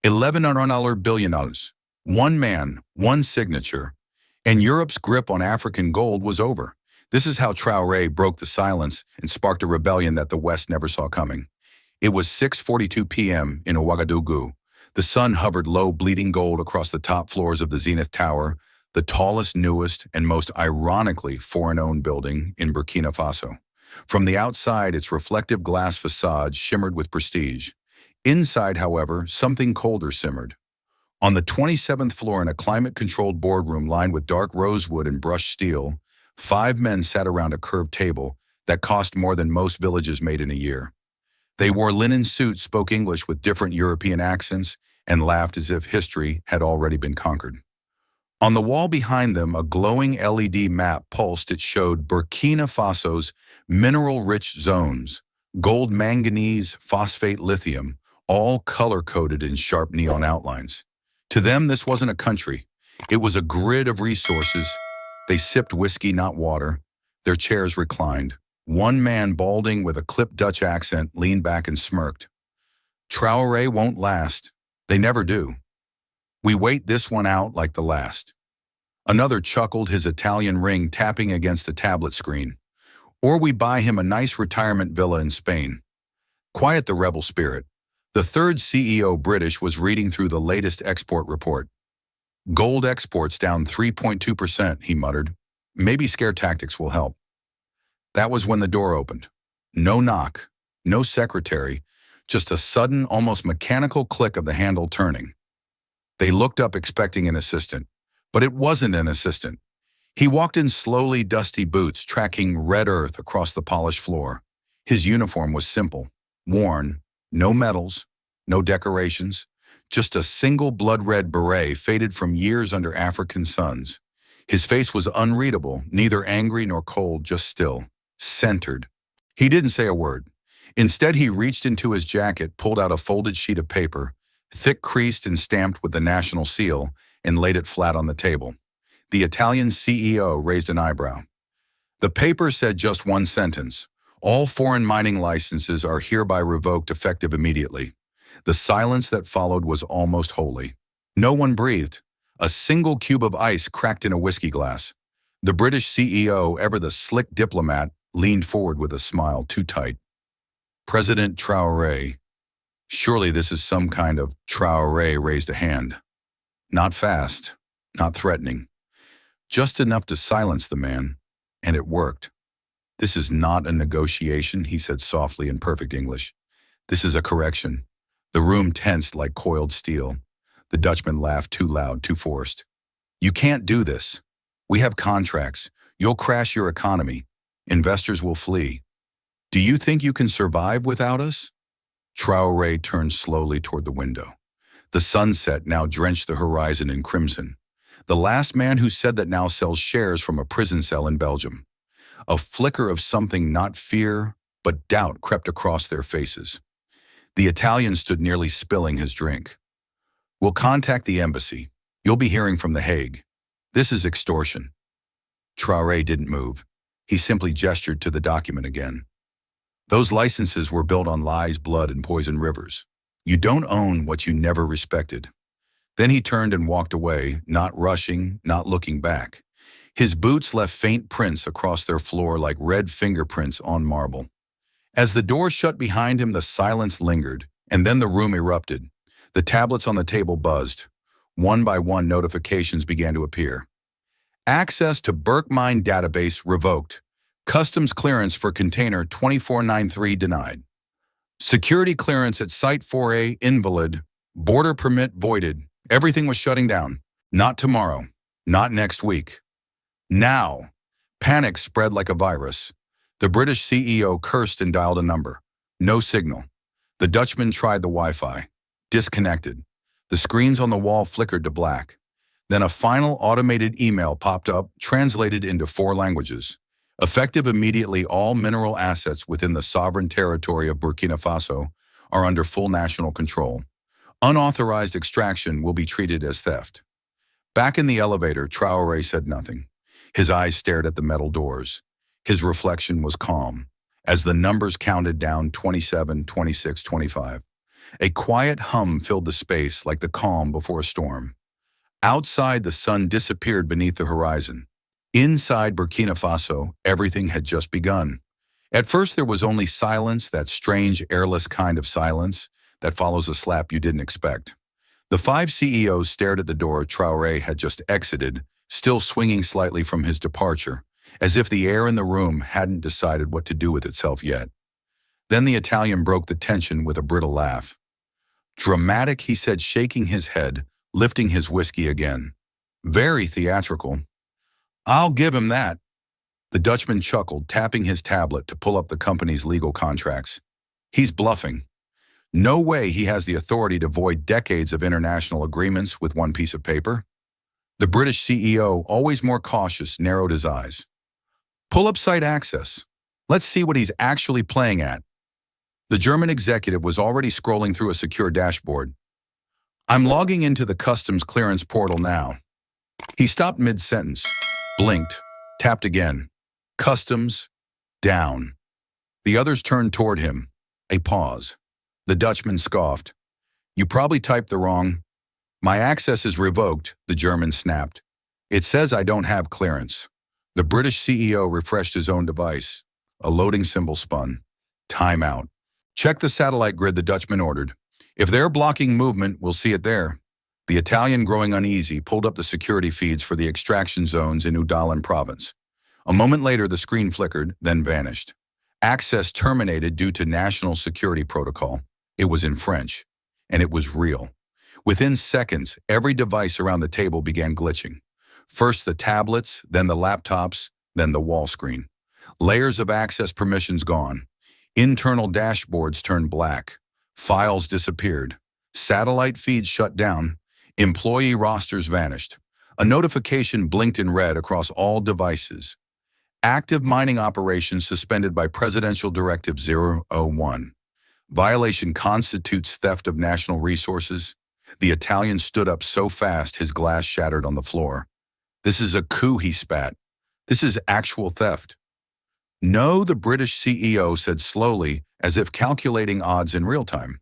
$11 billion. One man, one signature, and Europe's grip on African gold was over. This is how Traoré broke the silence and sparked a rebellion that the West never saw coming. It was 6:42 p.m. in Ouagadougou. The sun hovered low, bleeding gold across the top floors of the Zenith Tower, the tallest, newest, and most ironically foreign-owned building in Burkina Faso. From the outside, its reflective glass facade shimmered with prestige. Inside, however, something colder simmered. On the 27th floor in a climate-controlled boardroom lined with dark rosewood and brushed steel, 5 men sat around a curved table that cost more than most villages made in a year. They wore linen suits, spoke English with different European accents, and laughed as if history had already been conquered. On the wall behind them, a glowing LED map pulsed. It showed Burkina Faso's mineral-rich zones, gold, manganese, phosphate, lithium, all color-coded in sharp neon outlines. To them, this wasn't a country. It was a grid of resources. They sipped whiskey, not water. Their chairs reclined. One man, balding with a clipped Dutch accent, leaned back and smirked. Traoré won't last. They never do. We wait this one out like the last. Another chuckled, his Italian ring tapping against a tablet screen. Or we buy him a nice retirement villa in Spain. Quiet the rebel spirit. The third CEO, British, was reading through the latest export report. Gold exports down 3.2%, he muttered. Maybe scare tactics will help. That was when the door opened. No knock, no secretary, just a sudden, almost mechanical click of the handle turning. They looked up expecting an assistant, but it wasn't an assistant. He walked in slowly, dusty boots, tracking red earth across the polished floor. His uniform was simple, worn, no medals, no decorations, just a single blood-red beret faded from years under African suns. His face was unreadable, neither angry nor cold, just still, centered. He didn't say a word. Instead, he reached into his jacket, pulled out a folded sheet of paper, thick creased and stamped with the national seal, and laid it flat on the table. The Italian CEO raised an eyebrow. The paper said just one sentence. All foreign mining licenses are hereby revoked effective immediately. The silence that followed was almost holy. No one breathed. A single cube of ice cracked in a whiskey glass. The British CEO, ever the slick diplomat, leaned forward with a smile too tight. President Traoré. Surely this is some kind of... Traoré raised a hand. Not fast, not threatening. Just enough to silence the man, and it worked. This is not a negotiation, he said softly in perfect English. This is a correction. The room tensed like coiled steel. The Dutchman laughed too loud, too forced. You can't do this. We have contracts. You'll crash your economy. Investors will flee. Do you think you can survive without us? Traoré turned slowly toward the window. The sunset now drenched the horizon in crimson. The last man who said that now sells shares from a prison cell in Belgium. A flicker of something, not fear, but doubt, crept across their faces. The Italian stood nearly spilling his drink. We'll contact the embassy. You'll be hearing from The Hague. This is extortion. Traoré didn't move. He simply gestured to the document again. Those licenses were built on lies, blood, and poison rivers. You don't own what you never respected. Then he turned and walked away, not rushing, not looking back. His boots left faint prints across their floor like red fingerprints on marble. As the door shut behind him, the silence lingered, and then the room erupted. The tablets on the table buzzed. One by one, notifications began to appear. Access to Burkmine database revoked. Customs clearance for container 2493 denied. Security clearance at Site 4A invalid. Border permit voided. Everything was shutting down. Not tomorrow. Not next week. Now. Panic spread like a virus. The British CEO cursed and dialed a number. No signal. The Dutchman tried the Wi-Fi. Disconnected. The screens on the wall flickered to black. Then a final automated email popped up, translated into 4 languages. Effective immediately, all mineral assets within the sovereign territory of Burkina Faso are under full national control. Unauthorized extraction will be treated as theft. Back in the elevator, Traoré said nothing. His eyes stared at the metal doors. His reflection was calm, as the numbers counted down 27, 26, 25. A quiet hum filled the space like the calm before a storm. Outside, the sun disappeared beneath the horizon. Inside Burkina Faso, everything had just begun. At first, there was only silence, that strange, airless kind of silence that follows a slap you didn't expect. The five CEOs stared at the door Traoré had just exited, still swinging slightly from his departure, as if the air in the room hadn't decided what to do with itself yet. Then the Italian broke the tension with a brittle laugh. Dramatic, he said, shaking his head, lifting his whiskey again. Very theatrical. I'll give him that. The Dutchman chuckled, tapping his tablet to pull up the company's legal contracts. He's bluffing. No way he has the authority to void decades of international agreements with one piece of paper. The British CEO, always more cautious, narrowed his eyes. Pull up site access. Let's see what he's actually playing at. The German executive was already scrolling through a secure dashboard. I'm logging into the customs clearance portal now. He stopped mid-sentence, blinked, tapped again. Customs, down. The others turned toward him. A pause. The Dutchman scoffed. You probably typed the wrong. My access is revoked, the German snapped. It says I don't have clearance. The British CEO refreshed his own device. A loading symbol spun. Time out. Check the satellite grid, the Dutchman ordered. If they're blocking movement, we'll see it there. The Italian, growing uneasy, pulled up the security feeds for the extraction zones in Udalan province. A moment later, the screen flickered, then vanished. Access terminated due to national security protocol. It was in French, and it was real. Within seconds, every device around the table began glitching. First the tablets, then the laptops, then the wall screen. Layers of access permissions gone. Internal dashboards turned black. Files disappeared. Satellite feeds shut down. Employee rosters vanished. A notification blinked in red across all devices. Active mining operations suspended by Presidential Directive 001. Violation constitutes theft of national resources. The Italian stood up so fast his glass shattered on the floor. This is a coup, he spat. This is actual theft. No, the British CEO said slowly, as if calculating odds in real time.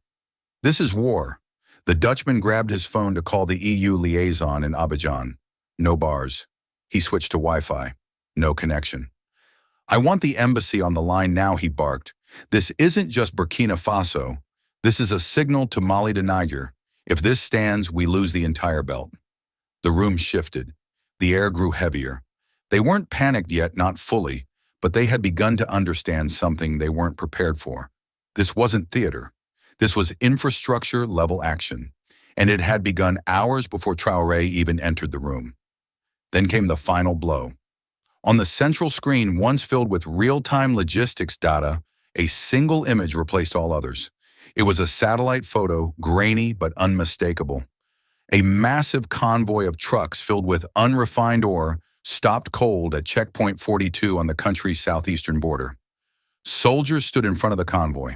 This is war. The Dutchman grabbed his phone to call the EU liaison in Abidjan. No bars. He switched to Wi-Fi. No connection. I want the embassy on the line now, he barked. This isn't just Burkina Faso. This is a signal to Mali to Niger. If this stands, we lose the entire belt. The room shifted. The air grew heavier. They weren't panicked yet, not fully, but they had begun to understand something they weren't prepared for. This wasn't theater. This was infrastructure-level action, and it had begun hours before Traoré even entered the room. Then came the final blow. On the central screen, once filled with real-time logistics data, a single image replaced all others. It was a satellite photo, grainy but unmistakable. A massive convoy of trucks filled with unrefined ore stopped cold at checkpoint 42 on the country's southeastern border. Soldiers stood in front of the convoy.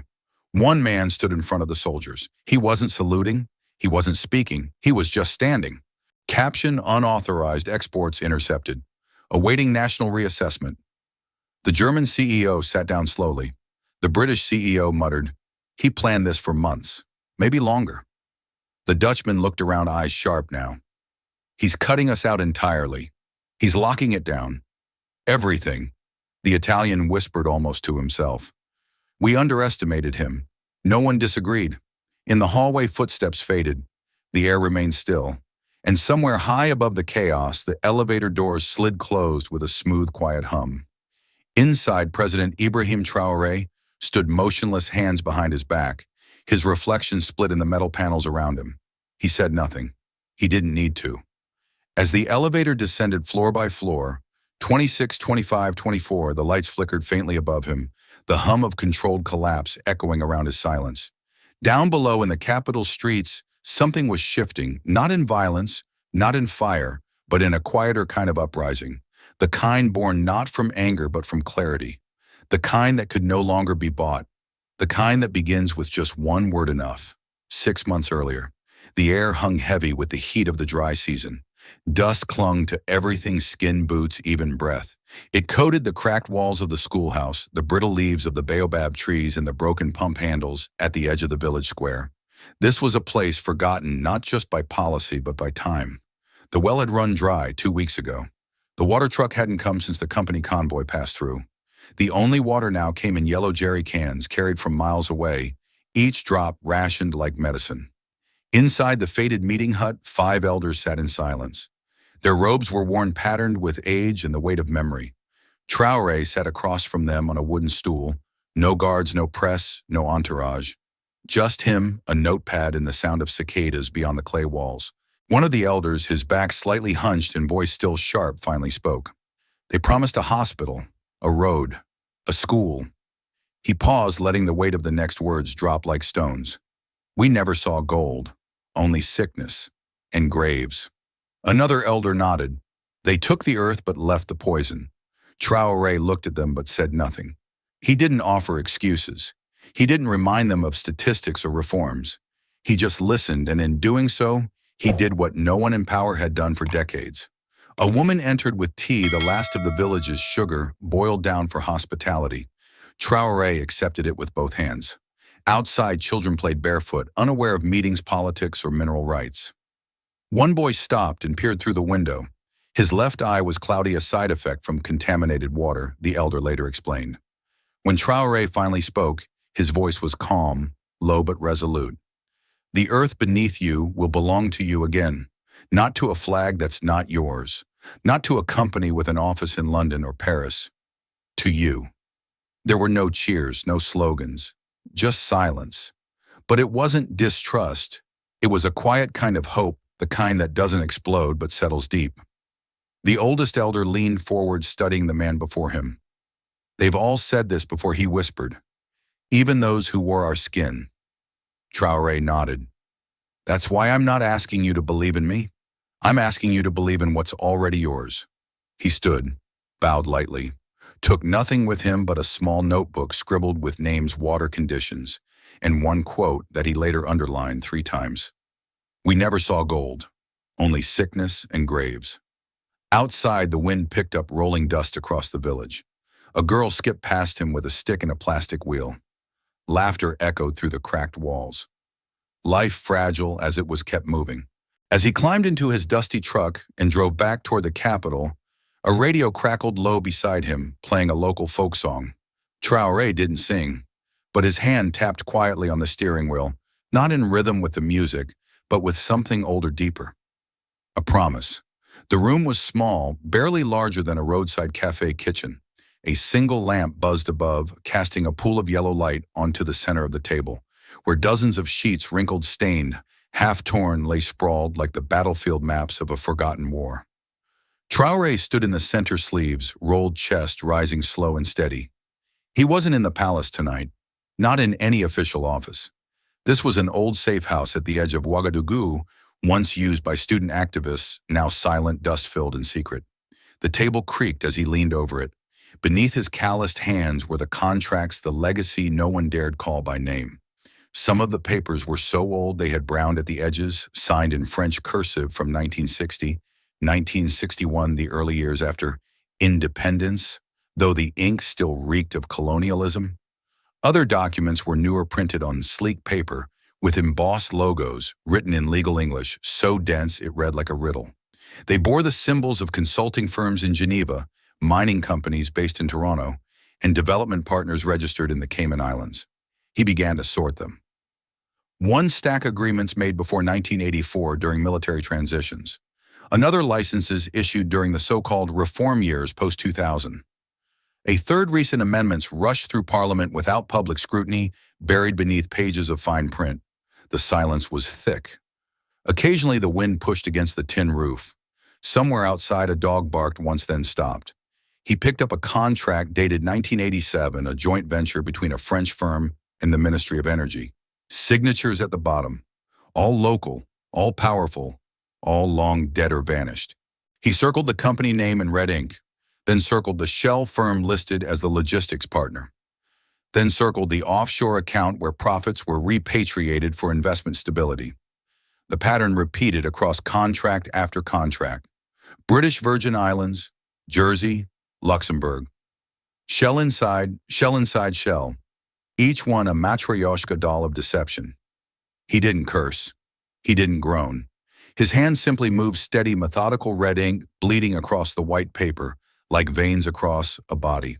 One man stood in front of the soldiers. He wasn't saluting. He wasn't speaking. He was just standing. Caption: unauthorized exports intercepted. Awaiting national reassessment. The German CEO sat down slowly. The British CEO muttered, he planned this for months, maybe longer. The Dutchman looked around, eyes sharp now. He's cutting us out entirely. He's locking it down. Everything. The Italian whispered almost to himself. We underestimated him. No one disagreed. In the hallway, footsteps faded. The air remained still. And somewhere high above the chaos, the elevator doors slid closed with a smooth, quiet hum. Inside, President Ibrahim Traoré stood motionless, hands behind his back. His reflection split in the metal panels around him. He said nothing. He didn't need to. As the elevator descended floor by floor, 26, 25, 24, the lights flickered faintly above him, the hum of controlled collapse echoing around his silence. Down below in the capital streets, something was shifting, not in violence, not in fire, but in a quieter kind of uprising, the kind born not from anger but from clarity, the kind that could no longer be bought, the kind that begins with just one word enough. 6 months earlier, the air hung heavy with the heat of the dry season. Dust clung to everything: skin, boots, even breath. It coated the cracked walls of the schoolhouse, the brittle leaves of the baobab trees, and the broken pump handles at the edge of the village square. This was a place forgotten not just by policy but by time. The well had run dry 2 weeks ago. The water truck hadn't come since the company convoy passed through. The only water now came in yellow jerry cans carried from miles away, each drop rationed like medicine. Inside the faded meeting hut, 5 elders sat in silence. Their robes were worn patterned with age and the weight of memory. Traoré sat across from them on a wooden stool. No guards, no press, no entourage. Just him, a notepad, and the sound of cicadas beyond the clay walls. One of the elders, his back slightly hunched and voice still sharp, finally spoke. They promised a hospital, a road, a school. He paused, letting the weight of the next words drop like stones. We never saw gold, only sickness and graves. Another elder nodded. They took the earth but left the poison. Traoré looked at them but said nothing. He didn't offer excuses. He didn't remind them of statistics or reforms. He just listened, and in doing so, he did what no one in power had done for decades. A woman entered with tea, the last of the village's sugar, boiled down for hospitality. Traoré accepted it with both hands. Outside, children played barefoot, unaware of meetings, politics, or mineral rights. One boy stopped and peered through the window. His left eye was cloudy, a side effect from contaminated water, the elder later explained. When Traoré finally spoke, his voice was calm, low but resolute. The earth beneath you will belong to you again, not to a flag that's not yours, not to a company with an office in London or Paris. To you. There were no cheers, no slogans, just silence. But it wasn't distrust. It was a quiet kind of hope, the kind that doesn't explode but settles deep. The oldest elder leaned forward, studying the man before him. They've all said this before, he whispered. Even those who wore our skin. Traoré nodded. That's why I'm not asking you to believe in me. I'm asking you to believe in what's already yours. He stood, bowed lightly, took nothing with him but a small notebook scribbled with names, water conditions, and one quote that he later underlined 3 times. We never saw gold, only sickness and graves. Outside, the wind picked up rolling dust across the village. A girl skipped past him with a stick and a plastic wheel. Laughter echoed through the cracked walls. Life fragile as it was kept moving. As he climbed into his dusty truck and drove back toward the capital, a radio crackled low beside him, playing a local folk song. Traoré didn't sing, but his hand tapped quietly on the steering wheel, not in rhythm with the music, but with something older, deeper. A promise. The room was small, barely larger than a roadside cafe kitchen. A single lamp buzzed above, casting a pool of yellow light onto the center of the table, where dozens of sheets, wrinkled, stained, half-torn, lay sprawled like the battlefield maps of a forgotten war. Traoré stood in the center, sleeves, rolled chest rising slow and steady. He wasn't in the palace tonight, not in any official office. This was an old safe house at the edge of Ouagadougou, once used by student activists, now silent, dust-filled, and secret. The table creaked as he leaned over it. Beneath his calloused hands were the contracts, the legacy no one dared call by name. Some of the papers were so old they had browned at the edges, signed in French cursive from 1960, 1961, the early years after independence, though the ink still reeked of colonialism. Other documents were newer, printed on sleek paper, with embossed logos written in legal English, so dense it read like a riddle. They bore the symbols of consulting firms in Geneva, mining companies based in Toronto, and development partners registered in the Cayman Islands. He began to sort them. One stack agreements made before 1984 during military transitions. Another licenses issued during the so-called reform years post-2000. A third, recent amendments rushed through Parliament without public scrutiny, buried beneath pages of fine print. The silence was thick. Occasionally the wind pushed against the tin roof. Somewhere outside a dog barked once, then stopped. He picked up a contract dated 1987, a joint venture between a French firm and the Ministry of Energy. Signatures at the bottom. All local, all powerful, all long dead or vanished. He circled the company name in red ink, then circled the shell firm listed as the logistics partner, then circled the offshore account where profits were repatriated for investment stability. The pattern repeated across contract after contract. British Virgin Islands, Jersey, Luxembourg. Shell inside shell, each one a matryoshka doll of deception. He didn't curse. He didn't groan. His hand simply moved steady, methodical red ink bleeding across the white paper, like veins across a body.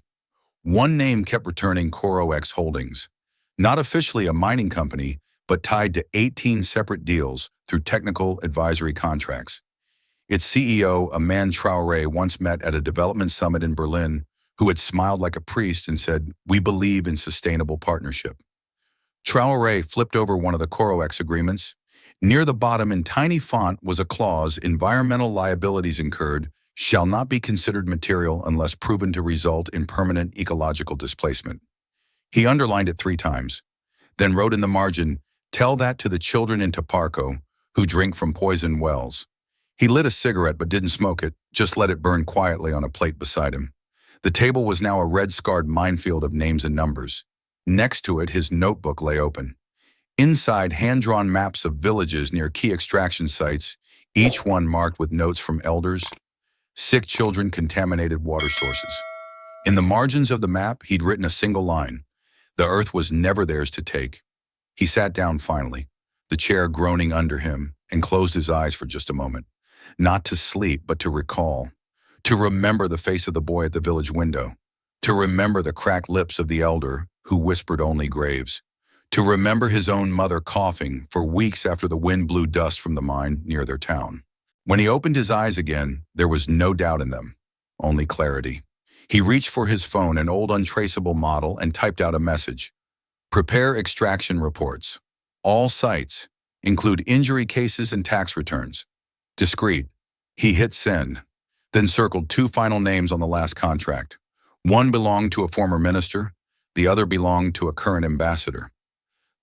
One name kept returning: CoroX Holdings. Not officially a mining company, but tied to 18 separate deals through technical advisory contracts. Its CEO, a man Traoré once met at a development summit in Berlin, who had smiled like a priest and said, "We believe in sustainable partnership." Traoré flipped over one of the CoroX agreements. Near the bottom in tiny font was a clause: environmental liabilities incurred shall not be considered material unless proven to result in permanent ecological displacement. He underlined it 3 times, then wrote in the margin, "Tell that to the children in Toparco who drink from poisoned wells." He lit a cigarette but didn't smoke it, just let it burn quietly on a plate beside him. The table was now a red-scarred minefield of names and numbers. Next to it, his notebook lay open. Inside, hand-drawn maps of villages near key extraction sites, each one marked with notes from elders, sick children, contaminated water sources. In the margins of the map, he'd written a single line: the earth was never theirs to take. He sat down finally, the chair groaning under him, and closed his eyes for just a moment. Not to sleep, but to recall. To remember the face of the boy at the village window. To remember the cracked lips of the elder who whispered only graves. To remember his own mother coughing for weeks after the wind blew dust from the mine near their town. When he opened his eyes again, there was no doubt in them, only clarity. He reached for his phone, an old untraceable model, and typed out a message. Prepare extraction reports. All sites. Include injury cases and tax returns. Discreet. He hit send, then circled 2 final names on the last contract. One belonged to a former minister, the other belonged to a current ambassador.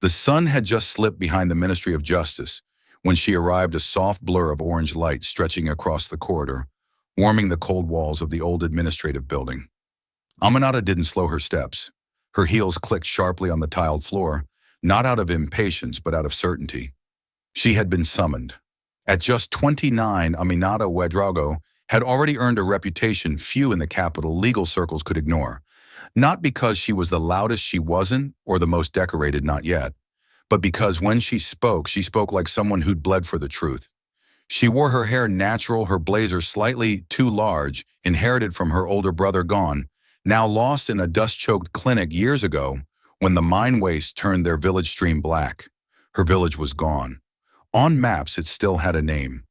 The sun had just slipped behind the Ministry of Justice when she arrived, a soft blur of orange light stretching across the corridor, warming the cold walls of the old administrative building. Aminata didn't slow her steps. Her heels clicked sharply on the tiled floor, not out of impatience but out of certainty. She had been summoned. At just 29, Aminata Ouedraogo had already earned a reputation few in the capital legal circles could ignore. Not because she was the loudest, she wasn't, or the most decorated, not yet, but because when she spoke like someone who'd bled for the truth. She wore her hair natural, her blazer slightly too large, inherited from her older brother gone, now lost in a dust-choked clinic years ago when the mine waste turned their village stream black. Her village was gone. On maps, it still had a name.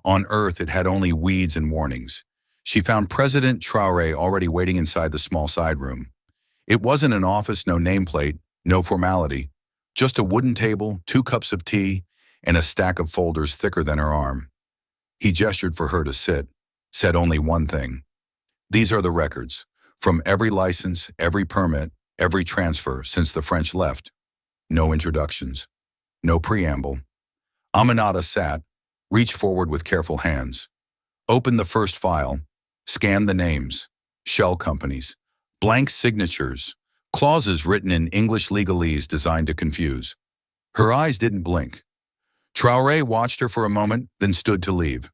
On Earth, it had only weeds and warnings. She found President Traoré already waiting inside the small side room. It wasn't an office, no nameplate, no formality. Just a wooden table, 2 cups of tea, and a stack of folders thicker than her arm. He gestured for her to sit, said only one thing. These are the records, from every license, every permit, every transfer since the French left. No introductions, no preamble. Aminata sat, reached forward with careful hands, opened the first file, scanned the names, shell companies, blank signatures, clauses written in English legalese designed to confuse. Her eyes didn't blink. Traoré watched her for a moment, then stood to leave.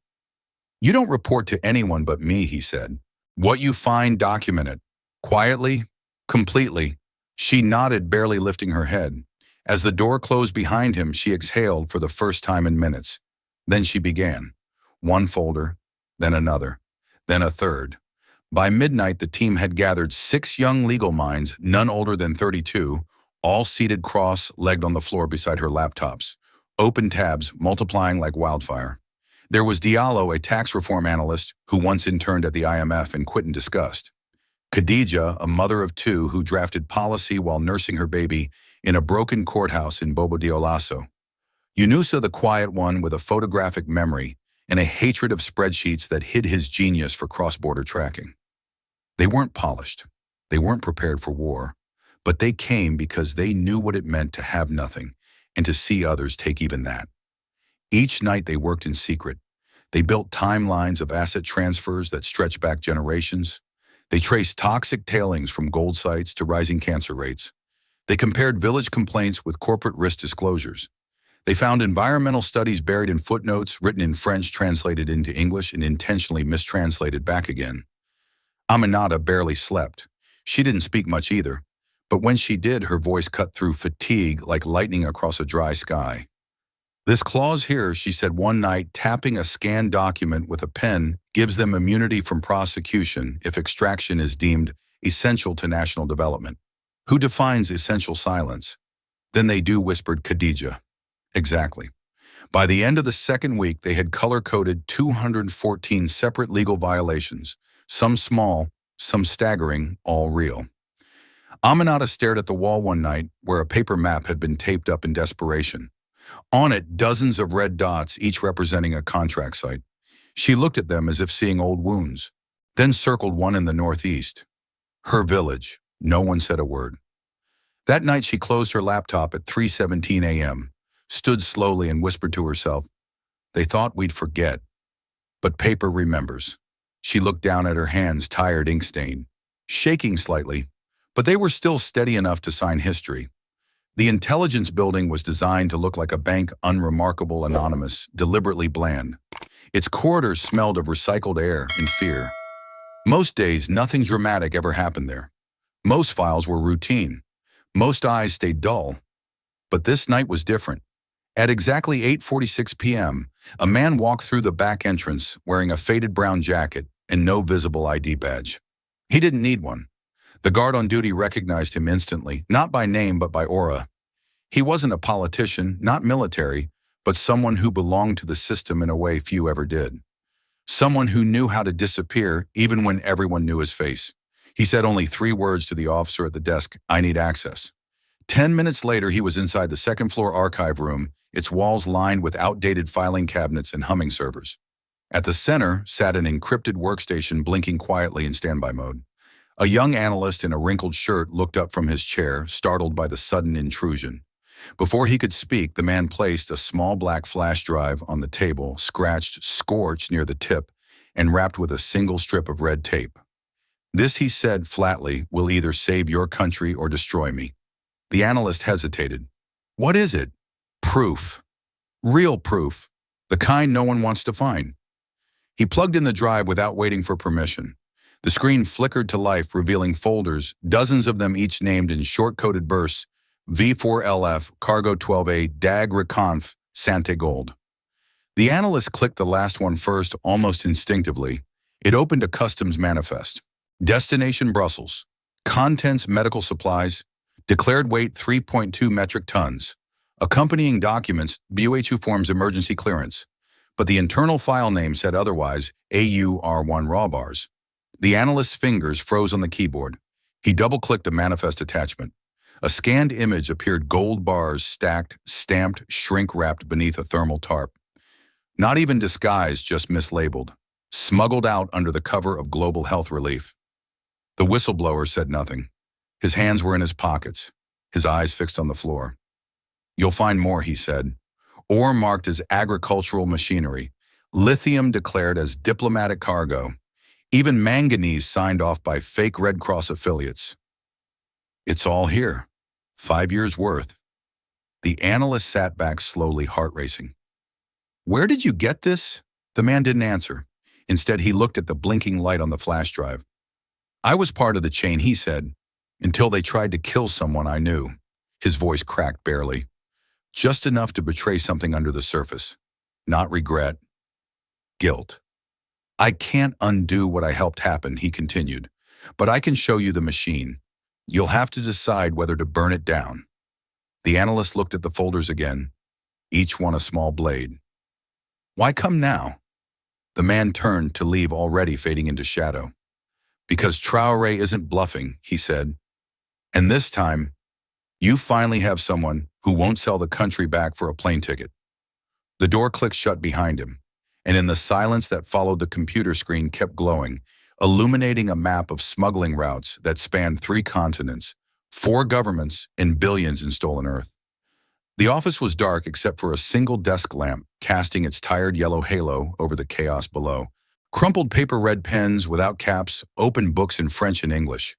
"You don't report to anyone but me," he said. "What you find, document it. Quietly, completely." She nodded, barely lifting her head. As the door closed behind him, she exhaled for the first time in minutes. Then she began. One folder, then another, then a third. By midnight, the team had gathered 6 young legal minds, none older than 32, all seated cross-legged on the floor beside her laptops, open tabs multiplying like wildfire. There was Diallo, a tax reform analyst who once interned at the IMF and quit in disgust. Khadija, a mother of 2 who drafted policy while nursing her baby in a broken courthouse in Bobo Dioulasso. Yunusa, the quiet one with a photographic memory and a hatred of spreadsheets that hid his genius for cross-border tracking. They weren't polished. They weren't prepared for war, but they came because they knew what it meant to have nothing and to see others take even that. Each night they worked in secret. They built timelines of asset transfers that stretched back generations. They traced toxic tailings from gold sites to rising cancer rates. They compared village complaints with corporate risk disclosures. They found environmental studies buried in footnotes, written in French, translated into English, and intentionally mistranslated back again. Aminata barely slept. She didn't speak much either, but when she did, her voice cut through fatigue like lightning across a dry sky. This clause here, she said one night, tapping a scanned document with a pen gives them immunity from prosecution if extraction is deemed essential to national development. Who defines essential silence? Then they do, whispered Khadija. Exactly. By the end of the second week, they had color-coded 214 separate legal violations, some small, some staggering, all real. Aminata stared at the wall one night where a paper map had been taped up in desperation. On it, dozens of red dots, each representing a contract site. She looked at them as if seeing old wounds, then circled one in the northeast. Her village. No one said a word. That night she closed her laptop at 3:17 a.m., stood slowly and whispered to herself, "They thought we'd forget. But paper remembers." She looked down at her hands, tired, ink-stained, shaking slightly, but they were still steady enough to sign history. The intelligence building was designed to look like a bank, unremarkable, anonymous, deliberately bland. Its corridors smelled of recycled air and fear. Most days, nothing dramatic ever happened there. Most files were routine. Most eyes stayed dull. But this night was different. At exactly 8:46 p.m., a man walked through the back entrance wearing a faded brown jacket and no visible ID badge. He didn't need one. The guard on duty recognized him instantly, not by name but by aura. He wasn't a politician, not military, but someone who belonged to the system in a way few ever did. Someone who knew how to disappear even when everyone knew his face. He said only 3 words to the officer at the desk: "I need access." 10 minutes later, he was inside the second-floor archive room, its walls lined with outdated filing cabinets and humming servers. At the center sat an encrypted workstation blinking quietly in standby mode. A young analyst in a wrinkled shirt looked up from his chair, startled by the sudden intrusion. Before he could speak, the man placed a small black flash drive on the table, scratched, scorched near the tip, and wrapped with a single strip of red tape. "This," he said flatly, "will either save your country or destroy me." The analyst hesitated. "What is it?" "Proof. Real proof. The kind no one wants to find." He plugged in the drive without waiting for permission. The screen flickered to life, revealing folders, dozens of them each named in short-coded bursts: V4LF, Cargo 12A, DAG Reconf, Sante Gold. The analyst clicked the last one first, almost instinctively. It opened a customs manifest. Destination Brussels. Contents medical supplies. Declared weight 3.2 metric tons. Accompanying documents, BUHU forms emergency clearance. But the internal file name said otherwise, AUR1 raw bars. The analyst's fingers froze on the keyboard. He double-clicked a manifest attachment. A scanned image appeared: gold bars stacked, stamped, shrink-wrapped beneath a thermal tarp. Not even disguised, just mislabeled. Smuggled out under the cover of global health relief. The whistleblower said nothing. His hands were in his pockets, his eyes fixed on the floor. "You'll find more," he said. "Ore marked as agricultural machinery. Lithium declared as diplomatic cargo. Even manganese signed off by fake Red Cross affiliates. It's all here. 5 years' worth." The analyst sat back slowly, heart racing. "Where did you get this?" The man didn't answer. Instead, he looked at the blinking light on the flash drive. "I was part of the chain," he said, "until they tried to kill someone I knew." His voice cracked barely. "Just enough to betray something under the surface. Not regret. Guilt. I can't undo what I helped happen," he continued, "but I can show you the machine. You'll have to decide whether to burn it down." The analyst looked at the folders again, each one a small blade. "Why come now?" The man turned to leave, already fading into shadow. "Because Traoré isn't bluffing," he said. "And this time, you finally have someone who won't sell the country back for a plane ticket." The door clicked shut behind him, and in the silence that followed, the computer screen kept glowing, illuminating a map of smuggling routes that spanned 3 continents, 4 governments, and billions in stolen earth. The office was dark except for a single desk lamp casting its tired yellow halo over the chaos below. Crumpled paper, red pens without caps, open books in French and English.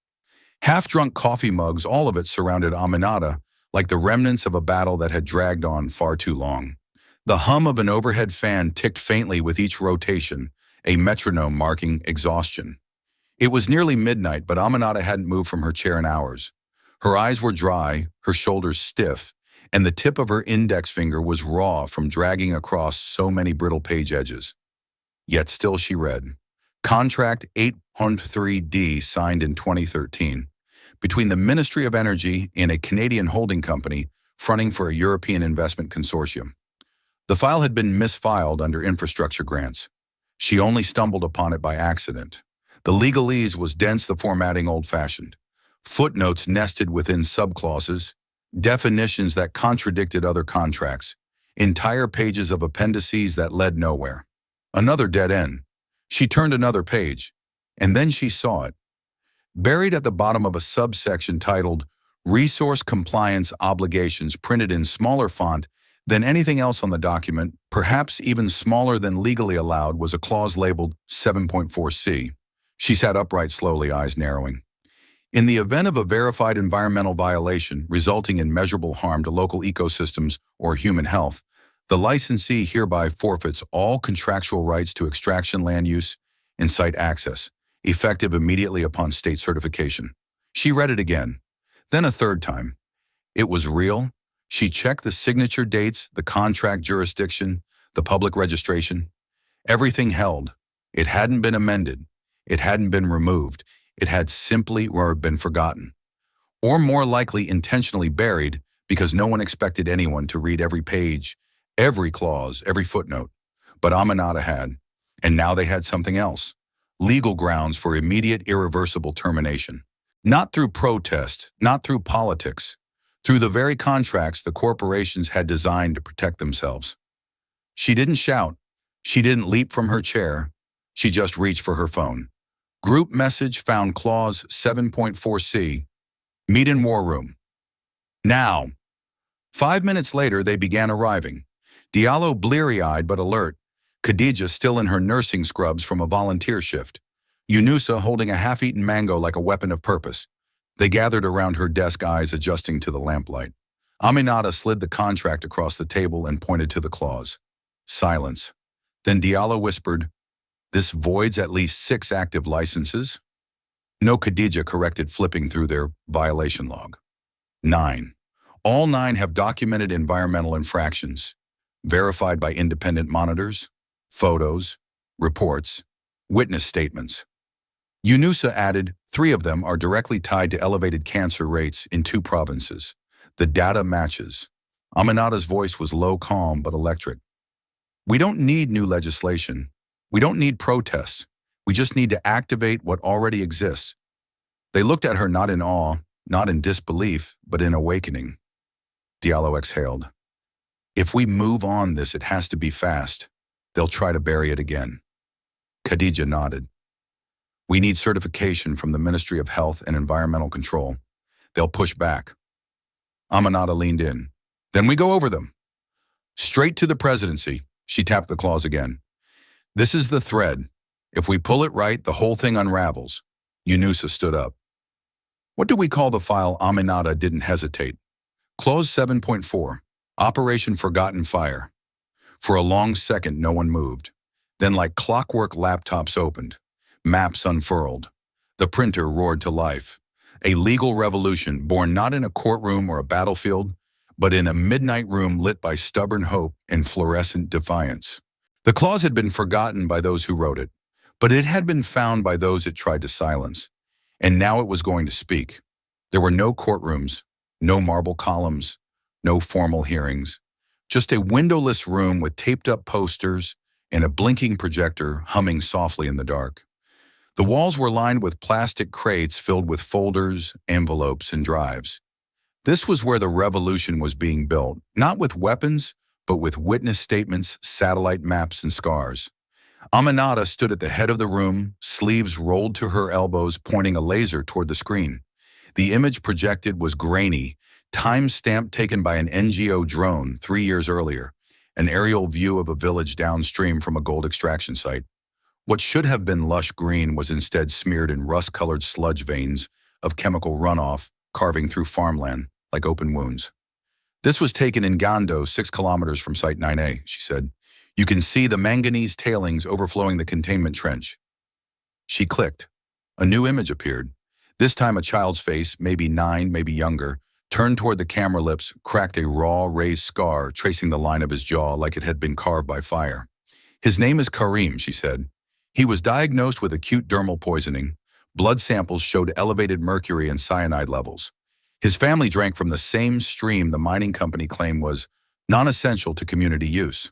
Half-drunk coffee mugs, all of it surrounded Aminata like the remnants of a battle that had dragged on far too long. The hum of an overhead fan ticked faintly with each rotation, a metronome marking exhaustion. It was nearly midnight, but Aminata hadn't moved from her chair in hours. Her eyes were dry, her shoulders stiff, and the tip of her index finger was raw from dragging across so many brittle page edges. Yet still she read, Contract 8.3D signed in 2013 between the Ministry of Energy and a Canadian holding company fronting for a European investment consortium. The file had been misfiled under infrastructure grants. She only stumbled upon it by accident. The legalese was dense, the formatting old-fashioned. Footnotes nested within subclauses, definitions that contradicted other contracts, entire pages of appendices that led nowhere. Another dead end. She turned another page, and then she saw it. Buried at the bottom of a subsection titled Resource Compliance Obligations, printed in smaller font than anything else on the document, perhaps even smaller than legally allowed, was a clause labeled 7.4C. She sat upright slowly, eyes narrowing. In the event of a verified environmental violation resulting in measurable harm to local ecosystems or human health, the licensee hereby forfeits all contractual rights to extraction, land use, and site access, effective immediately upon state certification. She read it again, then a third time. It was real. She checked the signature dates, the contract jurisdiction, the public registration. Everything held. It hadn't been amended. It hadn't been removed. It had simply or been forgotten. Or more likely intentionally buried because no one expected anyone to read every page, every clause, every footnote. But Aminata had. And now they had something else. Legal grounds for immediate, irreversible termination. Not through protest, not through politics, through the very contracts the corporations had designed to protect themselves. She didn't shout. She didn't leap from her chair. She just reached for her phone. Group message found clause 7.4C. Meet in war room. Now. 5 minutes later, they began arriving. Diallo bleary-eyed but alert. Khadija still in her nursing scrubs from a volunteer shift. Yunusa holding a half-eaten mango like a weapon of purpose. They gathered around her desk, eyes adjusting to the lamplight. Aminata slid the contract across the table and pointed to the clause. Silence. Then Diallo whispered, This voids at least 6 active licenses. No, Khadija corrected, flipping through their violation log. 9. All 9 have documented environmental infractions, verified by independent monitors, photos, reports, witness statements. Yunusa added, 3 of them are directly tied to elevated cancer rates in 2 provinces. The data matches. Aminata's voice was low, calm, but electric. We don't need new legislation. We don't need protests. We just need to activate what already exists. They looked at her not in awe, not in disbelief, but in awakening. Diallo exhaled. If we move on this, it has to be fast. They'll try to bury it again. Khadija nodded. We need certification from the Ministry of Health and Environmental Control. They'll push back. Aminata leaned in. Then we go over them. Straight to the presidency. She tapped the clause again. This is the thread. If we pull it right, the whole thing unravels. Yunusa stood up. What do we call the file? Aminata didn't hesitate. Clause 7.4. Operation Forgotten Fire. For a long second, no one moved. Then, like clockwork, laptops opened. Maps unfurled. The printer roared to life. A legal revolution born not in a courtroom or a battlefield, but in a midnight room lit by stubborn hope and fluorescent defiance. The clause had been forgotten by those who wrote it, but it had been found by those it tried to silence. And now it was going to speak. There were no courtrooms, no marble columns, no formal hearings, just a windowless room with taped-up posters and a blinking projector humming softly in the dark. The walls were lined with plastic crates filled with folders, envelopes, and drives. This was where the revolution was being built, not with weapons, but with witness statements, satellite maps, and scars. Aminata stood at the head of the room, sleeves rolled to her elbows, pointing a laser toward the screen. The image projected was grainy, time-stamp taken by an NGO drone 3 years earlier, an aerial view of a village downstream from a gold extraction site. What should have been lush green was instead smeared in rust-colored sludge veins of chemical runoff carving through farmland like open wounds. This was taken in Gando, 6 kilometers from Site 9A, she said. You can see the manganese tailings overflowing the containment trench. She clicked. A new image appeared. This time a child's face, maybe 9, maybe younger, turned toward the camera lips, cracked a raw, raised scar, tracing the line of his jaw like it had been carved by fire. His name is Karim, she said. He was diagnosed with acute dermal poisoning. Blood samples showed elevated mercury and cyanide levels. His family drank from the same stream the mining company claimed was non-essential to community use.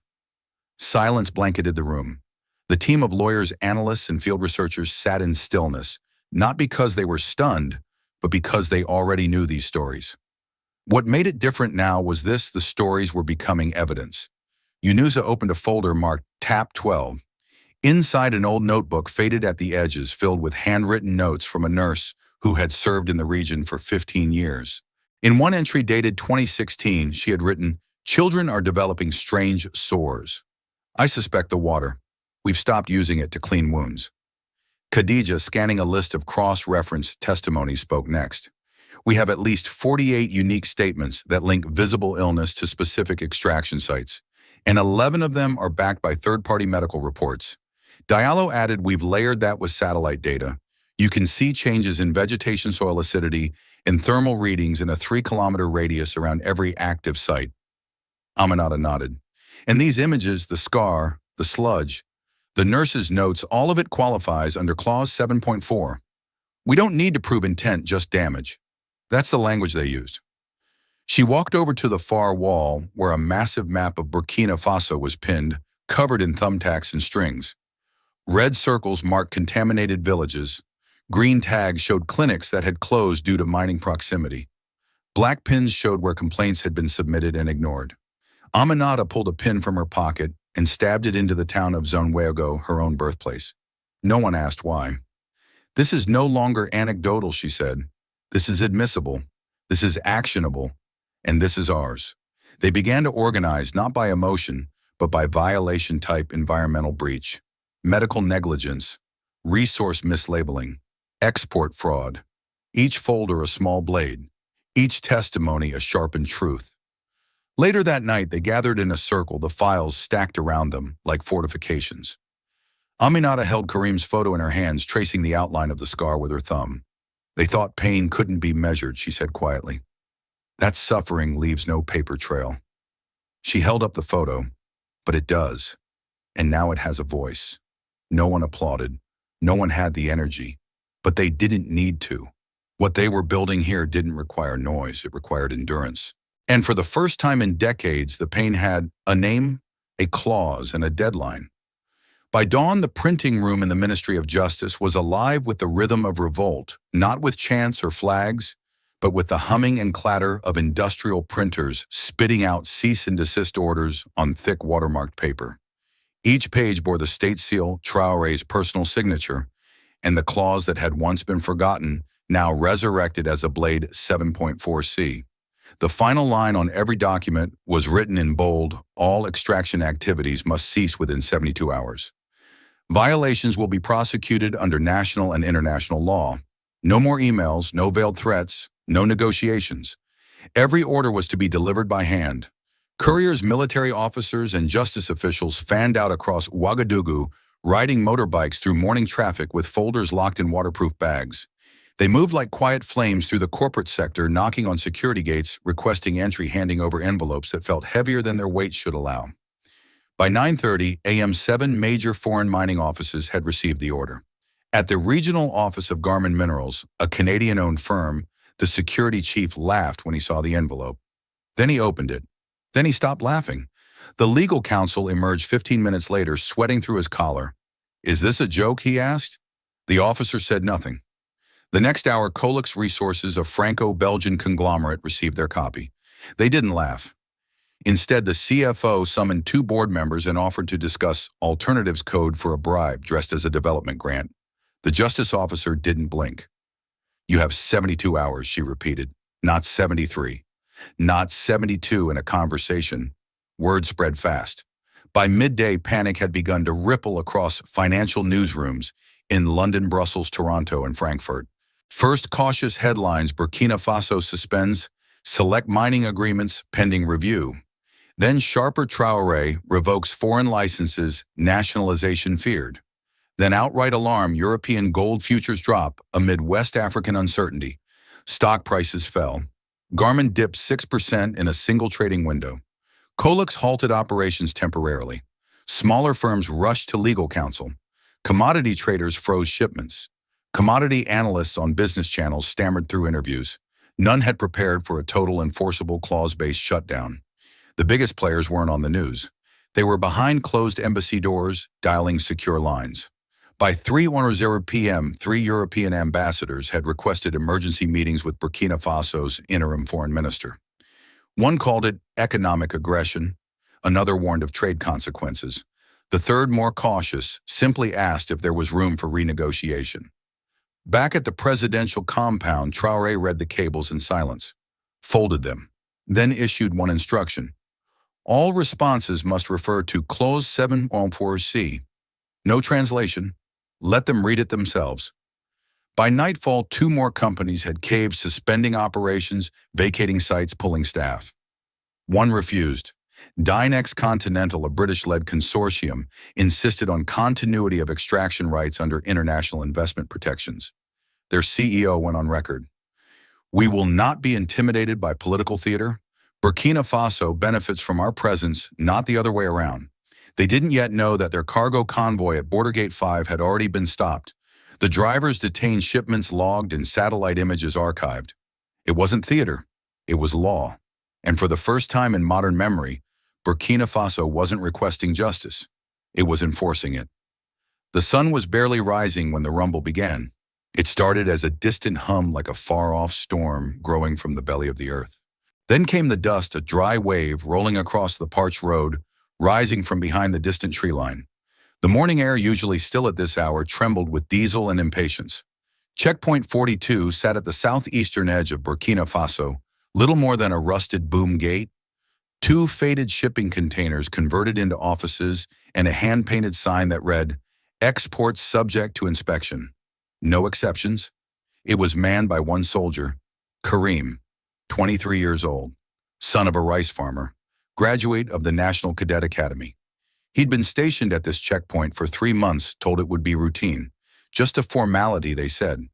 Silence blanketed the room. The team of lawyers, analysts, and field researchers sat in stillness, not because they were stunned, but because they already knew these stories. What made it different now was this: the stories were becoming evidence. Yunusa opened a folder marked Tap 12. Inside, an old notebook faded at the edges, filled with handwritten notes from a nurse who had served in the region for 15 years. In one entry dated 2016, she had written, "Children are developing strange sores. I suspect the water. We've stopped using it to clean wounds." Khadija, scanning a list of cross-referenced testimonies, spoke next. "We have at least 48 unique statements that link visible illness to specific extraction sites, and 11 of them are backed by third-party medical reports." Diallo added, "We've layered that with satellite data. You can see changes in vegetation, soil acidity, and thermal readings in a 3-kilometer radius around every active site." Aminata nodded. "And these images, the scar, the sludge, the nurse's notes, all of it qualifies under Clause 7.4. We don't need to prove intent, just damage." That's the language they used. She walked over to the far wall where a massive map of Burkina Faso was pinned, covered in thumbtacks and strings. Red circles marked contaminated villages. Green tags showed clinics that had closed due to mining proximity. Black pins showed where complaints had been submitted and ignored. Aminata pulled a pin from her pocket and stabbed it into the town of Zonwego, her own birthplace. No one asked why. "This is no longer anecdotal," she said. "This is admissible. This is actionable. And this is ours." They began to organize, not by emotion, but by violation-type environmental breach, medical negligence, resource mislabeling, export fraud. Each folder a small blade, each testimony a sharpened truth. Later that night, they gathered in a circle, the files stacked around them like fortifications. Aminata held Karim's photo in her hands, tracing the outline of the scar with her thumb. "They thought pain couldn't be measured," she said quietly. "That suffering leaves no paper trail." She held up the photo, "But it does. And now it has a voice." No one applauded. No one had the energy. But they didn't need to. What they were building here didn't require noise. It required endurance. And for the first time in decades, the pain had a name, a clause, and a deadline. By dawn, the printing room in the Ministry of Justice was alive with the rhythm of revolt, not with chants or flags, but with the humming and clatter of industrial printers spitting out cease and desist orders on thick watermarked paper. Each page bore the state seal, Traoré's personal signature, and the clause that had once been forgotten, now resurrected as a blade 7.4c. The final line on every document was written in bold: "All extraction activities must cease within 72 hours. Violations will be prosecuted under national and international law. No more emails, no veiled threats, no negotiations. Every order was to be delivered by hand." Couriers, military officers, and justice officials fanned out across Ouagadougou, riding motorbikes through morning traffic with folders locked in waterproof bags. They moved like quiet flames through the corporate sector, knocking on security gates, requesting entry, handing over envelopes that felt heavier than their weight should allow. By 9:30 a.m., 7 major foreign mining offices had received the order. At the regional office of Garmin Minerals, a Canadian-owned firm, the security chief laughed when he saw the envelope. Then he opened it. Then he stopped laughing. The legal counsel emerged 15 minutes later, sweating through his collar. "Is this a joke?" he asked. The officer said nothing. The next hour, Colix Resources, a Franco-Belgian conglomerate, received their copy. They didn't laugh. Instead, the CFO summoned 2 board members and offered to discuss alternatives code for a bribe dressed as a development grant. The justice officer didn't blink. "You have 72 hours, she repeated. "Not 73. Not 72 in a conversation." Word spread fast. By midday, panic had begun to ripple across financial newsrooms in London, Brussels, Toronto, and Frankfurt. First cautious headlines: Burkina Faso suspends select mining agreements pending review. Then sharper: Traoré revokes foreign licenses, nationalization feared. Then outright alarm: European gold futures drop amid West African uncertainty. Stock prices fell. Garmin dipped 6% in a single trading window. Colix halted operations temporarily. Smaller firms rushed to legal counsel. Commodity traders froze shipments. Commodity analysts on business channels stammered through interviews. None had prepared for a total enforceable clause-based shutdown. The biggest players weren't on the news. They were behind closed embassy doors, dialing secure lines. By 3:00 p.m., 3 European ambassadors had requested emergency meetings with Burkina Faso's interim foreign minister. One called it economic aggression. Another warned of trade consequences. The third, more cautious, simply asked if there was room for renegotiation. Back at the presidential compound, Traoré read the cables in silence, folded them, then issued one instruction. All responses must refer to Clause 7.4c. No translation. Let them read it themselves. By nightfall, 2 more companies had caved, suspending operations, vacating sites, pulling staff. One refused. Dynex Continental, a British-led consortium, insisted on continuity of extraction rights under international investment protections. Their CEO went on record. "We will not be intimidated by political theater. Burkina Faso benefits from our presence, not the other way around." They didn't yet know that their cargo convoy at Border Gate 5 had already been stopped. The drivers detained, shipments logged, and satellite images archived. It wasn't theater, it was law. And for the first time in modern memory, Burkina Faso wasn't requesting justice. It was enforcing it. The sun was barely rising when the rumble began. It started as a distant hum, like a far-off storm growing from the belly of the earth. Then came the dust, a dry wave rolling across the parched road, rising from behind the distant tree line. The morning air, usually still at this hour, trembled with diesel and impatience. Checkpoint 42 sat at the southeastern edge of Burkina Faso, little more than a rusted boom gate. 2 faded shipping containers converted into offices and a hand-painted sign that read, "Exports subject to inspection. No exceptions." It was manned by one soldier, Karim, 23 years old, son of a rice farmer, graduate of the National Cadet Academy. He'd been stationed at this checkpoint for 3 months, told it would be routine. Just a formality, they said.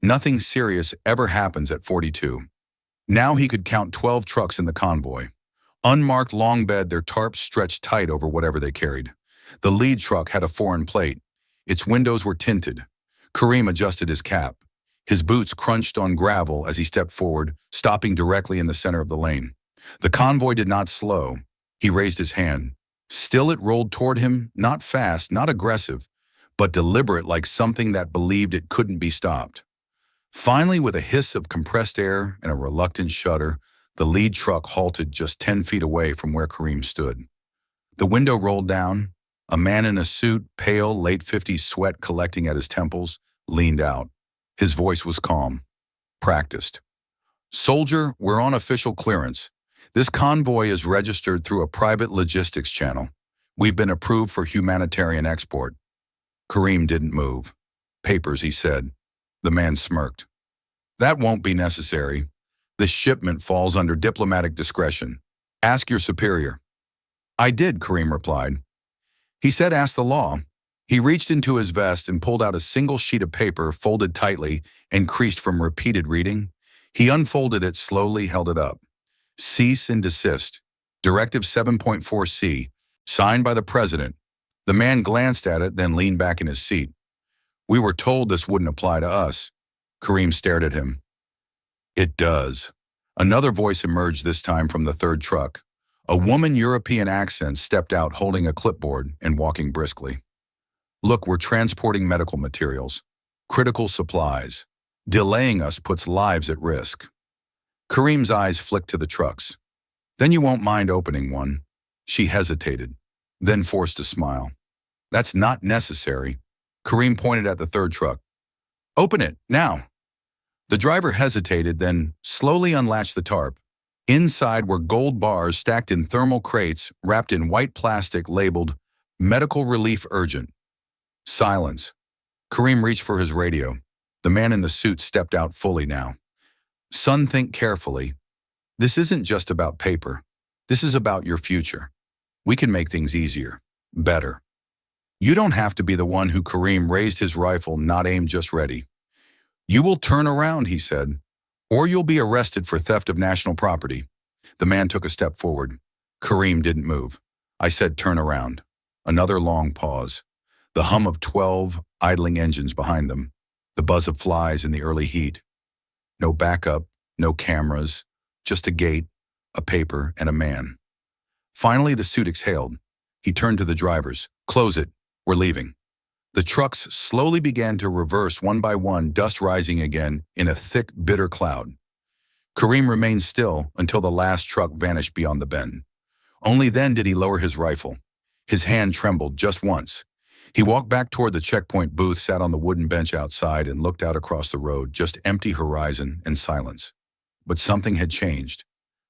Nothing serious ever happens at 42. Now he could count 12 trucks in the convoy. Unmarked long bed, their tarps stretched tight over whatever they carried. The lead truck had a foreign plate. Its windows were tinted. Karim adjusted his cap. His boots crunched on gravel as he stepped forward, stopping directly in the center of the lane. The convoy did not slow. He raised his hand. Still it rolled toward him, not fast, not aggressive, but deliberate, like something that believed it couldn't be stopped. Finally, with a hiss of compressed air and a reluctant shudder, the lead truck halted just 10 feet away from where Karim stood. The window rolled down. A man in a suit, pale, late 50s sweat collecting at his temples, leaned out. His voice was calm, practiced. "Soldier, we're on official clearance. This convoy is registered through a private logistics channel. We've been approved for humanitarian export." Karim didn't move. "Papers," he said. The man smirked. "That won't be necessary. This shipment falls under diplomatic discretion. Ask your superior." "I did," Karim replied. He said, "Ask the law." He reached into his vest and pulled out a single sheet of paper, folded tightly and creased from repeated reading. He unfolded it slowly, held it up. "Cease and desist. Directive 7.4c, signed by the president." The man glanced at it, then leaned back in his seat. "We were told this wouldn't apply to us." Karim stared at him. "It does." Another voice emerged, this time from the third truck. A woman, European accent, stepped out holding a clipboard and walking briskly. "Look, we're transporting medical materials, critical supplies. Delaying us puts lives at risk." Karim's eyes flicked to the trucks. "Then you won't mind opening one?" She hesitated, then forced a smile. "That's not necessary." Karim pointed at the third truck. "Open it, now." The driver hesitated, then slowly unlatched the tarp. Inside were gold bars stacked in thermal crates, wrapped in white plastic labeled "Medical Relief Urgent." Silence. Karim reached for his radio. The man in the suit stepped out fully now. "Son, think carefully. This isn't just about paper. This is about your future. We can make things easier, better. You don't have to be the one who—" Karim raised his rifle, not aimed, just ready. "You will turn around," he said. or you'll be arrested for theft of national property." The man took a step forward. Karim didn't move. I said, "Turn around." Another long pause. The hum of 12 idling engines behind them. The buzz of flies in the early heat. No backup, no cameras, just a gate, a paper, and a man. Finally, the suit exhaled. He turned to the drivers. "Close it. We're leaving." The trucks slowly began to reverse one by one, dust rising again in a thick, bitter cloud. Karim remained still until the last truck vanished beyond the bend. Only then did he lower his rifle. His hand trembled just once. He walked back toward the checkpoint booth, sat on the wooden bench outside, and looked out across the road, just empty horizon and silence. But something had changed.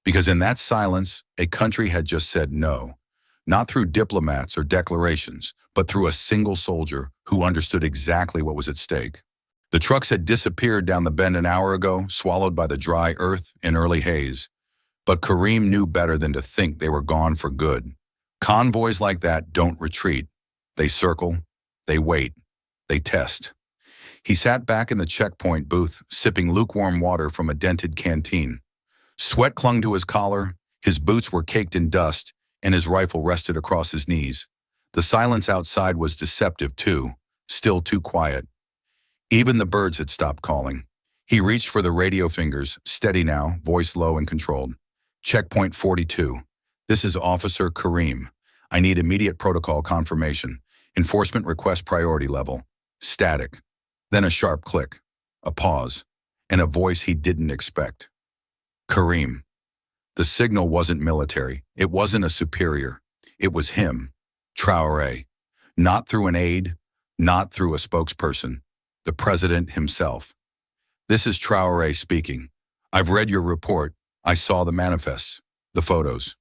Because in that silence, a country had just said no. Not through diplomats or declarations, but through a single soldier who understood exactly what was at stake. The trucks had disappeared down the bend an hour ago, swallowed by the dry earth in early haze. But Karim knew better than to think they were gone for good. Convoys like that don't retreat. They circle, they wait, they test. He sat back in the checkpoint booth, sipping lukewarm water from a dented canteen. Sweat clung to his collar, his boots were caked in dust, and his rifle rested across his knees. The silence outside was deceptive too, still too quiet. Even the birds had stopped calling. He reached for the radio fingers, steady now, voice low and controlled. "Checkpoint 42. This is Officer Karim. I need immediate protocol confirmation. Enforcement request priority level. Static." Then a sharp click, a pause, and a voice he didn't expect. "Karim." The signal wasn't military. It wasn't a superior. It was him, Traoré. Not through an aide, not through a spokesperson. The president himself. "This is Traoré speaking. I've read your report. I saw the manifests, the photos."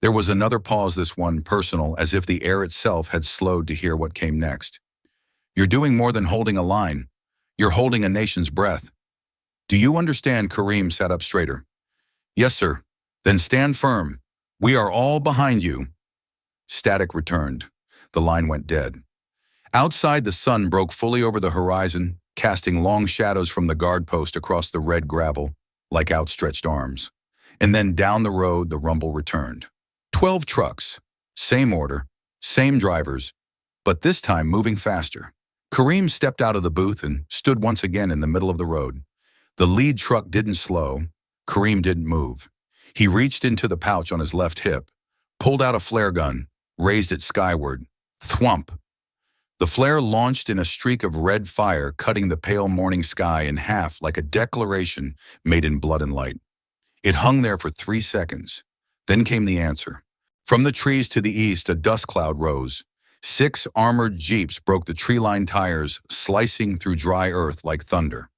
There was another pause, this one personal, as if the air itself had slowed to hear what came next. "You're doing more than holding a line. You're holding a nation's breath. Do you understand?" Karim sat up straighter. "Yes, sir." "Then stand firm. We are all behind you." Static returned. The line went dead. Outside, the sun broke fully over the horizon, casting long shadows from the guard post across the red gravel, like outstretched arms. And then down the road, the rumble returned. 12 trucks, same order, same drivers, but this time moving faster. Karim stepped out of the booth and stood once again in the middle of the road. The lead truck didn't slow. Karim didn't move. He reached into the pouch on his left hip, pulled out a flare gun, raised it skyward. Thwump! The flare launched in a streak of red fire, cutting the pale morning sky in half like a declaration made in blood and light. It hung there for 3 seconds. Then came the answer. From the trees to the east, a dust cloud rose. 6 armored jeeps broke the tree-lined tires, slicing through dry earth like thunder.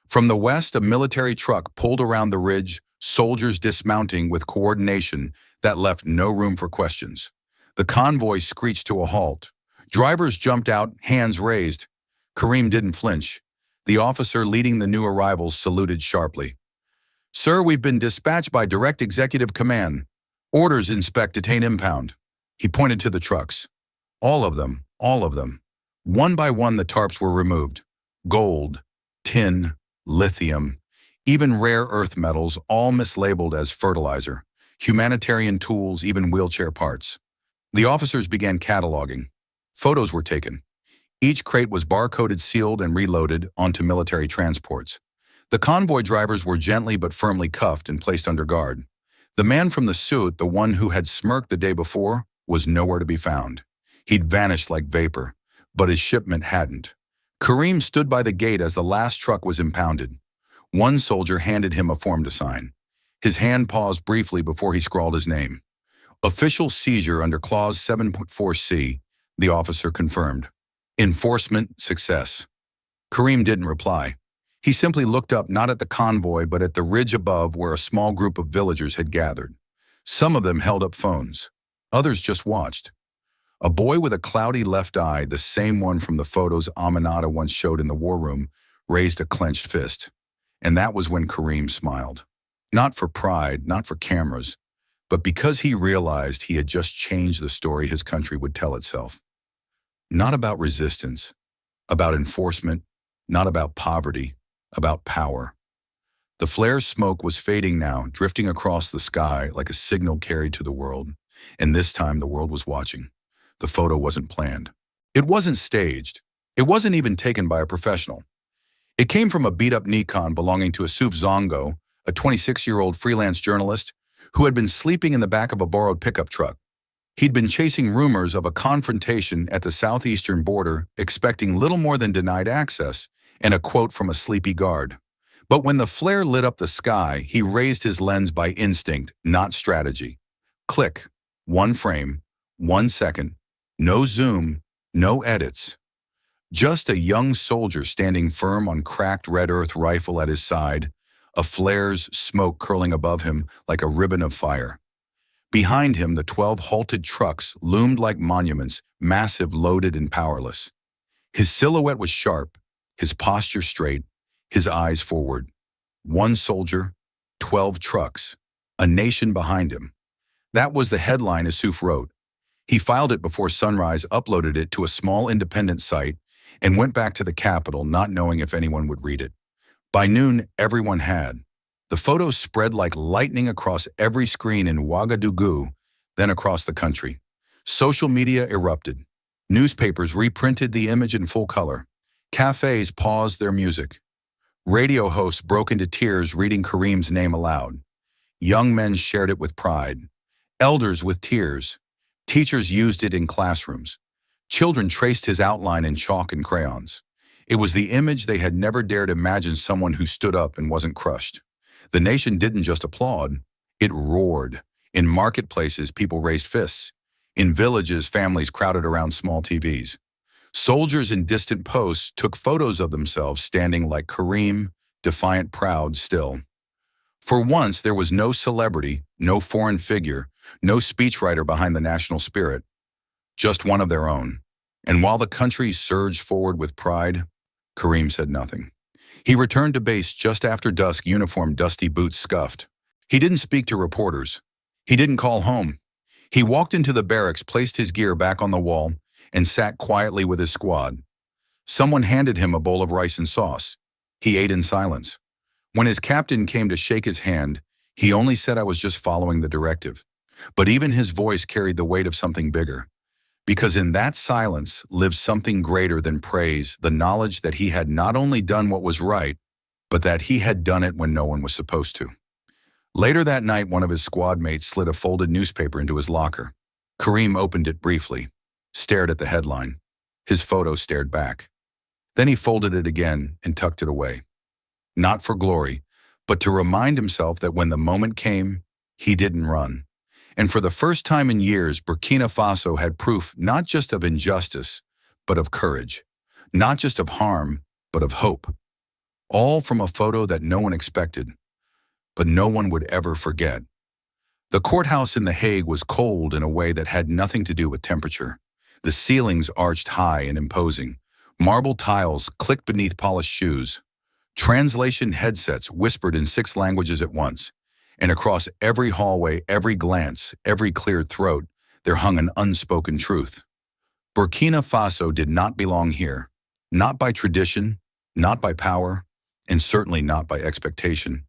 From the west, a military truck pulled around the ridge, soldiers dismounting with coordination that left no room for questions. The convoy screeched to a halt. Drivers jumped out, hands raised. Karim didn't flinch. The officer leading the new arrivals saluted sharply. "Sir, we've been dispatched by direct executive command. Orders: inspect, detain, impound." He pointed to the trucks. All of them, all of them. One by one, the tarps were removed. Gold, tin, lithium, even rare earth metals, all mislabeled as fertilizer. Humanitarian tools, even wheelchair parts. The officers began cataloging. Photos were taken. Each crate was barcoded, sealed, and reloaded onto military transports. The convoy drivers were gently but firmly cuffed and placed under guard. The man from the suit, the one who had smirked the day before, was nowhere to be found. He'd vanished like vapor, but his shipment hadn't. Karim stood by the gate as the last truck was impounded. One soldier handed him a form to sign. His hand paused briefly before he scrawled his name. "Official seizure under Clause 7.4c, the officer confirmed. Enforcement success." Karim didn't reply. He simply looked up, not at the convoy, but at the ridge above where a small group of villagers had gathered. Some of them held up phones. Others just watched. A boy with a cloudy left eye, the same one from the photos Aminata once showed in the war room, raised a clenched fist. And that was when Karim smiled. Not for pride, not for cameras, but because he realized he had just changed the story his country would tell itself. Not about resistance, about enforcement, not about poverty, about power. The flare's smoke was fading now, drifting across the sky like a signal carried to the world. And this time the world was watching. The photo wasn't planned. It wasn't staged. It wasn't even taken by a professional. It came from a beat-up Nikon belonging to Asuf Zongo, a 26-year-old freelance journalist who had been sleeping in the back of a borrowed pickup truck. He'd been chasing rumors of a confrontation at the southeastern border, expecting little more than denied access and a quote from a sleepy guard. But when the flare lit up the sky, he raised his lens by instinct, not strategy. Click. One frame, 1 second, no zoom, no edits. Just a young soldier standing firm on cracked red earth rifle at his side, a flare's smoke curling above him like a ribbon of fire. Behind him, the 12 halted trucks loomed like monuments, massive, loaded, and powerless. His silhouette was sharp, his posture straight, his eyes forward. 1 soldier, 12 trucks, a nation behind him. That was the headline Asuf wrote. He filed it before sunrise, uploaded it to a small independent site, and went back to the capital not knowing if anyone would read it. By noon, everyone had. The photos spread like lightning across every screen in Ouagadougou, then across the country. Social media erupted. Newspapers reprinted the image in full color. Cafes paused their music. Radio hosts broke into tears reading Karim's name aloud. Young men shared it with pride. Elders with tears. Teachers used it in classrooms. Children traced his outline in chalk and crayons. It was the image they had never dared imagine, someone who stood up and wasn't crushed. The nation didn't just applaud, it roared. In marketplaces, people raised fists. In villages, families crowded around small TVs. Soldiers in distant posts took photos of themselves standing like Karim, defiant, proud, still. For once, there was no celebrity, no foreign figure, no speechwriter behind the national spirit, just one of their own. And while the country surged forward with pride, Karim said nothing. He returned to base just after dusk, uniform, dusty, boots scuffed. He didn't speak to reporters. He didn't call home. He walked into the barracks, placed his gear back on the wall, and sat quietly with his squad. Someone handed him a bowl of rice and sauce. He ate in silence. When his captain came to shake his hand, he only said, "I was just following the directive." But even his voice carried the weight of something bigger. Because in that silence lived something greater than praise, the knowledge that he had not only done what was right, but that he had done it when no one was supposed to. Later that night, one of his squad mates slid a folded newspaper into his locker. Karim opened it briefly, stared at the headline. His photo stared back. Then he folded it again and tucked it away. Not for glory, but to remind himself that when the moment came, he didn't run. And for the first time in years, Burkina Faso had proof not just of injustice, but of courage. Not just of harm, but of hope. All from a photo that no one expected, but no one would ever forget. The courthouse in The Hague was cold in a way that had nothing to do with temperature. The ceilings arched high and imposing. Marble tiles clicked beneath polished shoes. Translation headsets whispered in 6 languages at once. And across every hallway, every glance, every cleared throat, there hung an unspoken truth. Burkina Faso did not belong here. Not by tradition, not by power, and certainly not by expectation.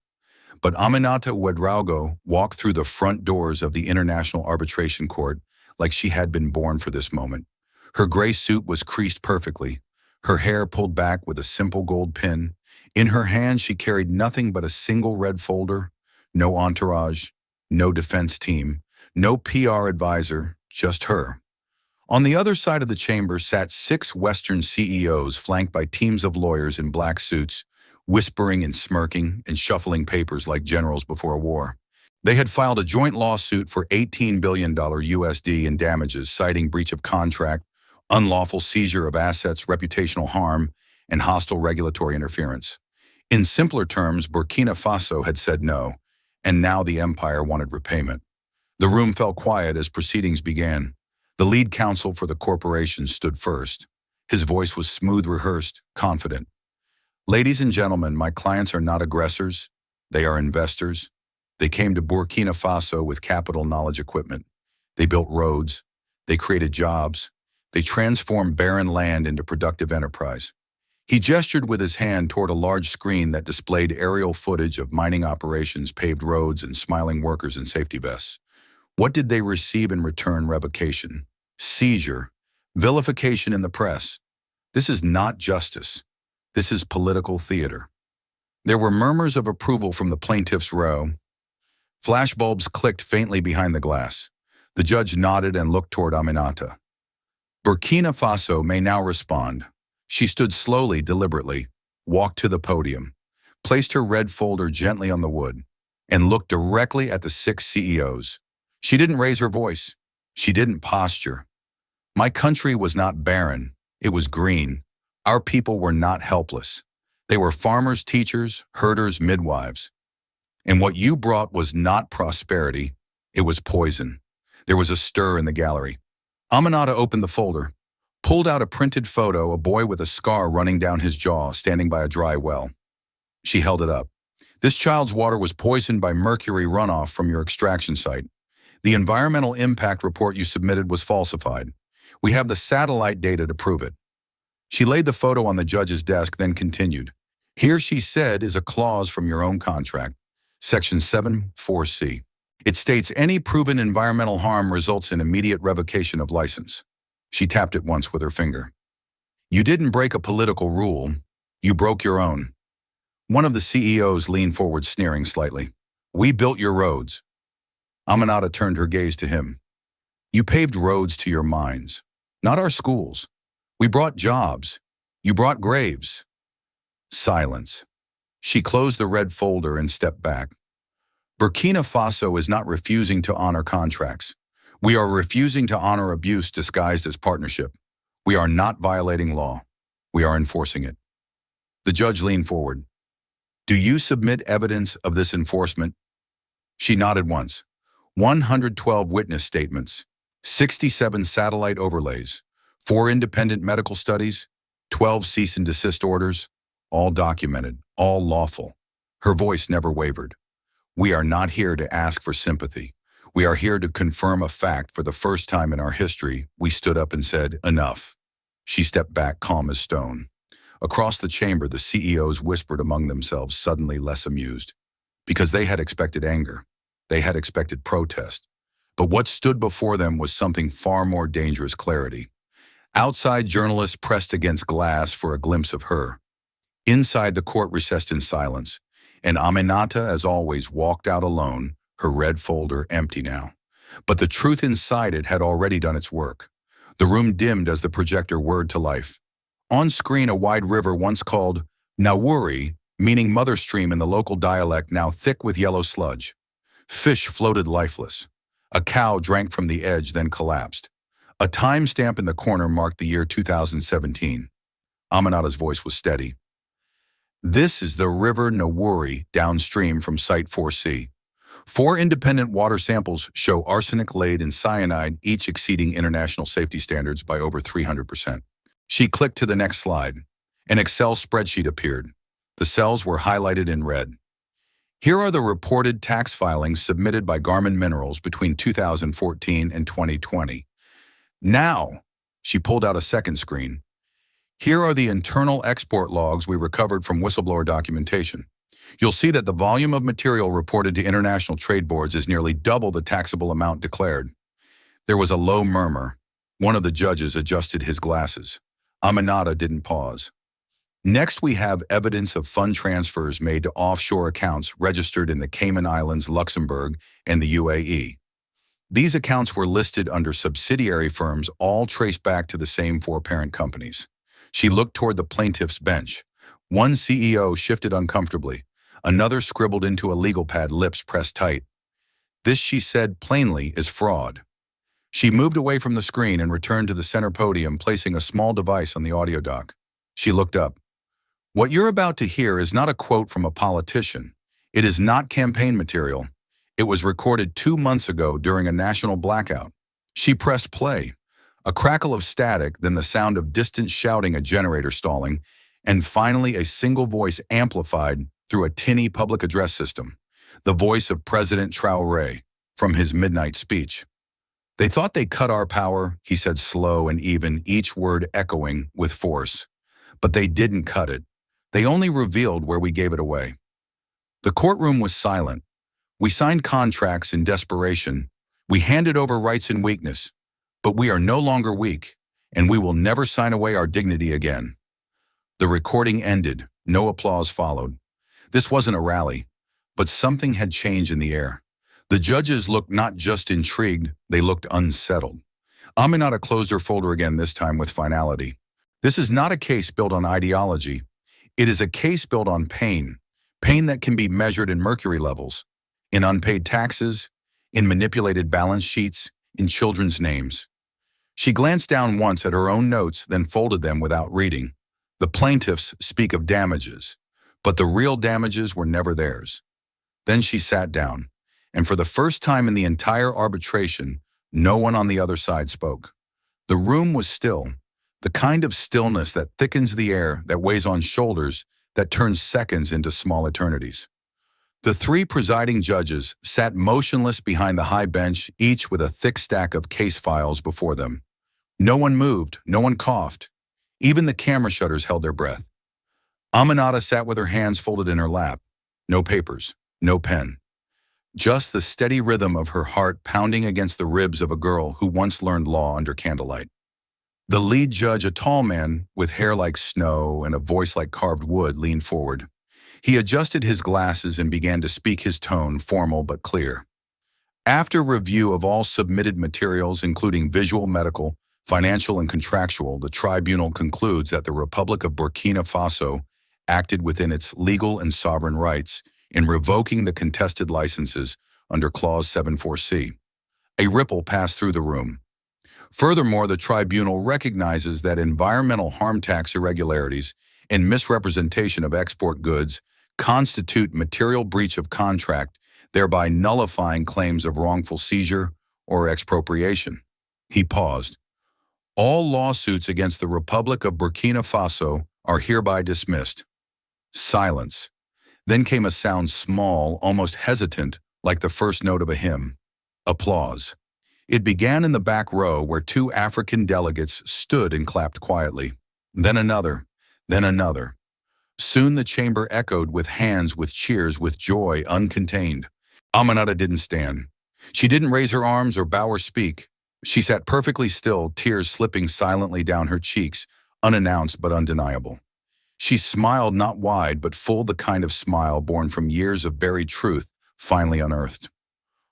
But Aminata Ouedraogo walked through the front doors of the International Arbitration Court like she had been born for this moment. Her gray suit was creased perfectly, her hair pulled back with a simple gold pin. In her hand, she carried nothing but a single red folder. No entourage, no defense team, no PR advisor, just her. On the other side of the chamber sat 6 Western CEOs flanked by teams of lawyers in black suits, whispering and smirking and shuffling papers like generals before a war. They had filed a joint lawsuit for $18 billion USD in damages, citing breach of contract, unlawful seizure of assets, reputational harm, and hostile regulatory interference. In simpler terms, Burkina Faso had said no, and now the empire wanted repayment. The room fell quiet as proceedings began. The lead counsel for the corporation stood first. His voice was smooth, rehearsed, confident. "Ladies and gentlemen, my clients are not aggressors. They are investors. They came to Burkina Faso with capital, knowledge, equipment. They built roads. They created jobs. They transformed barren land into productive enterprise. He gestured with his hand toward a large screen that displayed aerial footage of mining operations, paved roads, and smiling workers in safety vests. What did they receive in return? Revocation, seizure, vilification in the press. This is not justice. This is political theater. There were murmurs of approval from the plaintiff's row. Flashbulbs clicked faintly behind the glass. The judge nodded and looked toward Aminata. Burkina Faso may now respond. She stood slowly, deliberately, walked to the podium, placed her red folder gently on the wood, and looked directly at the 6 CEOs. She didn't raise her voice. She didn't posture. My country was not barren. It was green. Our people were not helpless. They were farmers, teachers, herders, midwives. And what you brought was not prosperity. It was poison. There was a stir in the gallery. Aminata opened the folder, pulled out a printed photo, a boy with a scar running down his jaw, standing by a dry well. She held it up. This child's water was poisoned by mercury runoff from your extraction site. The environmental impact report you submitted was falsified. We have the satellite data to prove it. She laid the photo on the judge's desk, then continued. Here, she said, is a clause from your own contract, Section 7(4)(c). It states any proven environmental harm results in immediate revocation of license. She tapped it once with her finger. You didn't break a political rule. You broke your own. One of the CEOs leaned forward, sneering slightly. We built your roads. Aminata turned her gaze to him. You paved roads to your mines, not our schools. We brought jobs. You brought graves. Silence. She closed the red folder and stepped back. Burkina Faso is not refusing to honor contracts. We are refusing to honor abuse disguised as partnership. We are not violating law. We are enforcing it. The judge leaned forward. Do you submit evidence of this enforcement? She nodded once. 112 witness statements, 67 satellite overlays, 4 independent medical studies, 12 cease and desist orders, all documented, all lawful. Her voice never wavered. We are not here to ask for sympathy. We are here to confirm a fact. For the first time in our history, we stood up and said, enough. She stepped back, calm as stone. Across the chamber, the CEOs whispered among themselves, suddenly less amused. Because they had expected anger. They had expected protest. But what stood before them was something far more dangerous: clarity. Outside, journalists pressed against glass for a glimpse of her. Inside, the court recessed in silence, and Aminata, as always, walked out alone, her red folder empty now. But the truth inside it had already done its work. The room dimmed as the projector whirred to life. On screen, a wide river once called Nawuri, meaning mother stream in the local dialect, now thick with yellow sludge. Fish floated lifeless. A cow drank from the edge, then collapsed. A timestamp in the corner marked the year 2017. Aminata's voice was steady. This is the river Nawuri, downstream from Site 4C. 4 independent water samples show arsenic, lead, and cyanide, each exceeding international safety standards by over 300%. She clicked to the next slide. An Excel spreadsheet appeared. The cells were highlighted in red. Here are the reported tax filings submitted by Garmin Minerals between 2014 and 2020. Now, she pulled out a second screen. Here are the internal export logs we recovered from whistleblower documentation. You'll see that the volume of material reported to international trade boards is nearly double the taxable amount declared. There was a low murmur. One of the judges adjusted his glasses. Aminata didn't pause. Next, we have evidence of fund transfers made to offshore accounts registered in the Cayman Islands, Luxembourg, and the UAE. These accounts were listed under subsidiary firms, all traced back to the same 4 parent companies. She looked toward the plaintiff's bench. One CEO shifted uncomfortably. Another scribbled into a legal pad, lips pressed tight. This, she said plainly, is fraud. She moved away from the screen and returned to the center podium, placing a small device on the audio dock. She looked up. What you're about to hear is not a quote from a politician. It is not campaign material. It was recorded 2 months ago during a national blackout. She pressed play. A crackle of static, then the sound of distant shouting, a generator stalling, and finally a single voice amplified through a tinny public address system. The voice of President Traoré from his midnight speech. They thought they cut our power, he said, slow and even, each word echoing with force. But they didn't cut it. They only revealed where we gave it away. The courtroom was silent. We signed contracts in desperation. We handed over rights in weakness. But we are no longer weak, and we will never sign away our dignity again. The recording ended. No applause followed. This wasn't a rally, but something had changed in the air. The judges looked not just intrigued, they looked unsettled. Aminata closed her folder again, this time with finality. This is not a case built on ideology. It is a case built on pain. Pain that can be measured in mercury levels, in unpaid taxes, in manipulated balance sheets, in children's names. She glanced down once at her own notes, then folded them without reading. The plaintiffs speak of damages, but the real damages were never theirs. Then she sat down, and for the first time in the entire arbitration, no one on the other side spoke. The room was still, the kind of stillness that thickens the air, that weighs on shoulders, that turns seconds into small eternities. The three presiding judges sat motionless behind the high bench, each with a thick stack of case files before them. No one moved, no one coughed. Even the camera shutters held their breath. Aminata sat with her hands folded in her lap. No papers, no pen. Just the steady rhythm of her heart pounding against the ribs of a girl who once learned law under candlelight. The lead judge, a tall man with hair like snow and a voice like carved wood, leaned forward. He adjusted his glasses and began to speak, his tone formal but clear. After review of all submitted materials, including visual, medical, financial, and contractual, the tribunal concludes that the Republic of Burkina Faso acted within its legal and sovereign rights in revoking the contested licenses under Clause 74C. A ripple passed through the room. Furthermore, the tribunal recognizes that environmental harm tax irregularities and misrepresentation of export goods constitute material breach of contract, thereby nullifying claims of wrongful seizure or expropriation. He paused. All lawsuits against the Republic of Burkina Faso are hereby dismissed. Silence. Then came a sound small, almost hesitant, like the first note of a hymn. Applause. It began in the back row where two African delegates stood and clapped quietly. Then another, then another. Soon the chamber echoed with hands, with cheers, with joy uncontained. Aminata didn't stand. She didn't raise her arms or bow or speak. She sat perfectly still, tears slipping silently down her cheeks, unannounced but undeniable. She smiled not wide but full, the kind of smile born from years of buried truth, finally unearthed.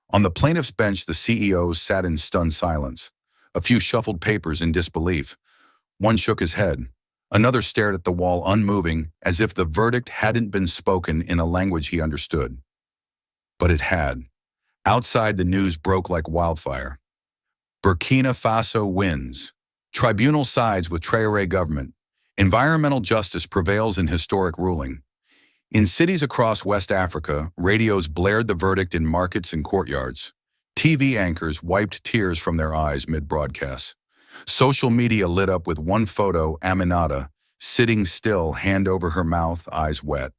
On the plaintiff's bench, the CEOs sat in stunned silence. A few shuffled papers in disbelief. One shook his head. Another stared at the wall, unmoving, as if the verdict hadn't been spoken in a language he understood. But it had. Outside, the news broke like wildfire. Burkina Faso wins. Tribunal sides with Traoré government. Environmental justice prevails in historic ruling. In cities across West Africa, radios blared the verdict in markets and courtyards. TV anchors wiped tears from their eyes mid-broadcast. Social media lit up with one photo, Aminata, sitting still, hand over her mouth, eyes wet.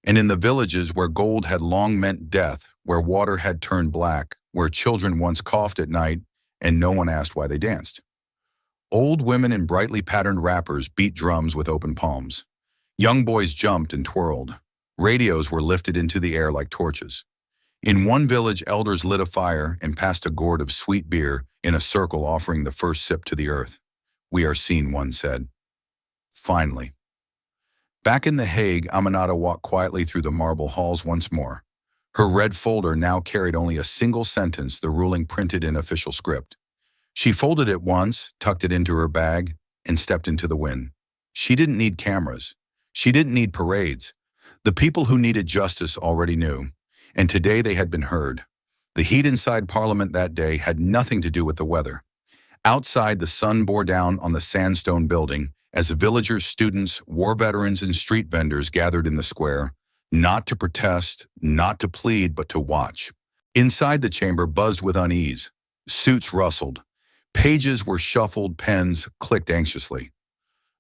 And in the villages where gold had long meant death, where water had turned black, where children once coughed at night and no one asked why they danced. Old women in brightly patterned wrappers beat drums with open palms. Young boys jumped and twirled. Radios were lifted into the air like torches. In one village, elders lit a fire and passed a gourd of sweet beer in a circle, offering the first sip to the earth. "We are seen," one said. Finally. Back in The Hague, Aminata walked quietly through the marble halls once more. Her red folder now carried only a single sentence, the ruling printed in official script. She folded it once, tucked it into her bag, and stepped into the wind. She didn't need cameras. She didn't need parades. The people who needed justice already knew, and today they had been heard. The heat inside Parliament that day had nothing to do with the weather. Outside, the sun bore down on the sandstone building as villagers, students, war veterans, and street vendors gathered in the square, not to protest, not to plead, but to watch. Inside, the chamber buzzed with unease. Suits rustled. Pages were shuffled, pens clicked anxiously.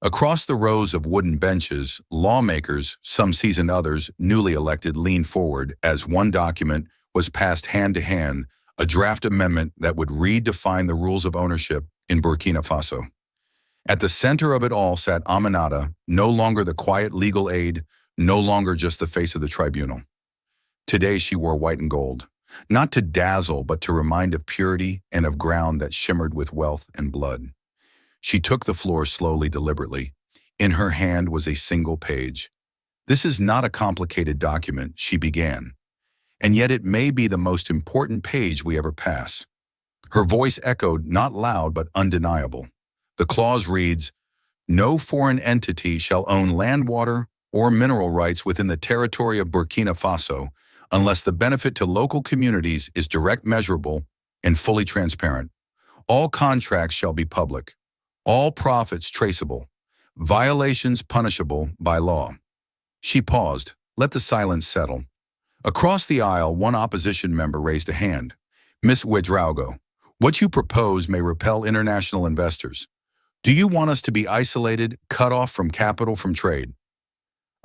Across the rows of wooden benches, lawmakers, some seasoned, others newly elected, leaned forward as one document was passed hand to hand, a draft amendment that would redefine the rules of ownership in Burkina Faso. At the center of it all sat Aminata, no longer the quiet legal aid, no longer just the face of the tribunal. Today she wore white and gold, not to dazzle but to remind of purity and of ground that shimmered with wealth and blood. She took the floor slowly, deliberately. In her hand was a single page. "This is not a complicated document," she began, "and yet it may be the most important page we ever pass." Her voice echoed, not loud but undeniable. The clause reads, "No foreign entity shall own land, water, or mineral rights within the territory of Burkina Faso unless the benefit to local communities is direct, measurable, and fully transparent. All contracts shall be public. All profits traceable. Violations punishable by law." She paused. Let the silence settle. Across the aisle, one opposition member raised a hand. "Miss Ouedraogo, what you propose may repel international investors. Do you want us to be isolated, cut off from capital, from trade?"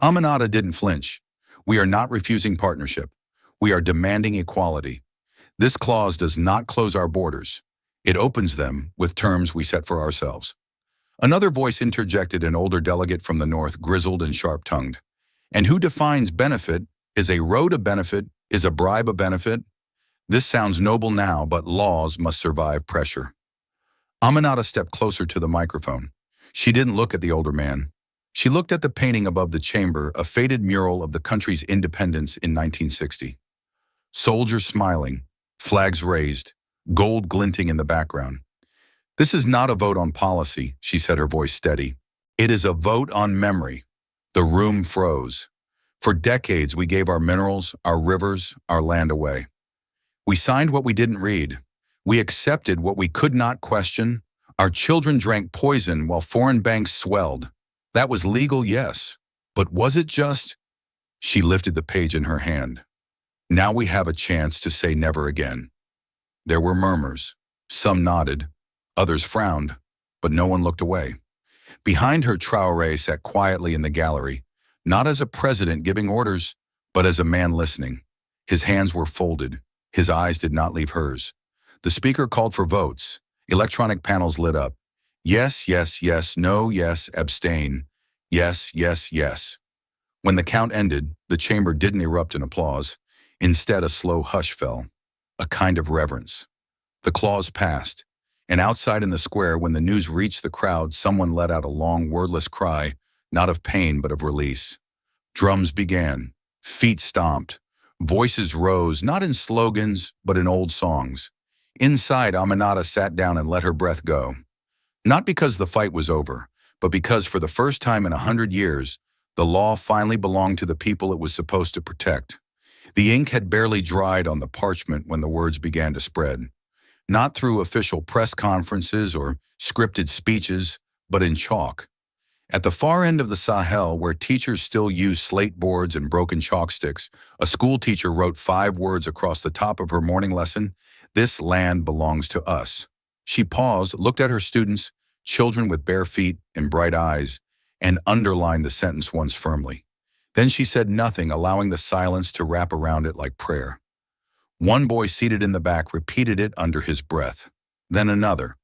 Aminata didn't flinch. "We are not refusing partnership. We are demanding equality. This clause does not close our borders. It opens them with terms we set for ourselves." Another voice interjected, an older delegate from the north, grizzled and sharp-tongued. "And who defines benefit? Is a road a benefit? Is a bribe a benefit? This sounds noble now, but laws must survive pressure." Aminata stepped closer to the microphone. She didn't look at the older man. She looked at the painting above the chamber, a faded mural of the country's independence in 1960. Soldiers smiling, flags raised, gold glinting in the background. "This is not a vote on policy," she said, her voice steady. "It is a vote on memory." The room froze. For decades, we gave our minerals, our rivers, our land away. We signed what we didn't read. We accepted what we could not question. Our children drank poison while foreign banks swelled. That was legal, yes. But was it just? She lifted the page in her hand. Now we have a chance to say never again. There were murmurs. Some nodded. Others frowned. But no one looked away. Behind her, Traoré sat quietly in the gallery, not as a president giving orders, but as a man listening. His hands were folded. His eyes did not leave hers. The speaker called for votes. Electronic panels lit up. Yes, yes, yes, no, yes, abstain. Yes, yes, yes. When the count ended, the chamber didn't erupt in applause. Instead, a slow hush fell, a kind of reverence. The clause passed, and outside in the square, when the news reached the crowd, someone let out a long, wordless cry, not of pain but of release. Drums began, feet stomped, voices rose, not in slogans but in old songs. Inside, Aminata sat down and let her breath go. Not because the fight was over, but because for the first time in 100 years, the law finally belonged to the people it was supposed to protect. The ink had barely dried on the parchment when the words began to spread. Not through official press conferences or scripted speeches, but in chalk. At the far end of the Sahel, where teachers still use slate boards and broken chalk sticks, a school teacher wrote 5 words across the top of her morning lesson: "This land belongs to us." She paused, looked at her students, children with bare feet and bright eyes, and underlined the sentence once firmly. Then she said nothing, allowing the silence to wrap around it like prayer. One boy seated in the back repeated it under his breath. Then another.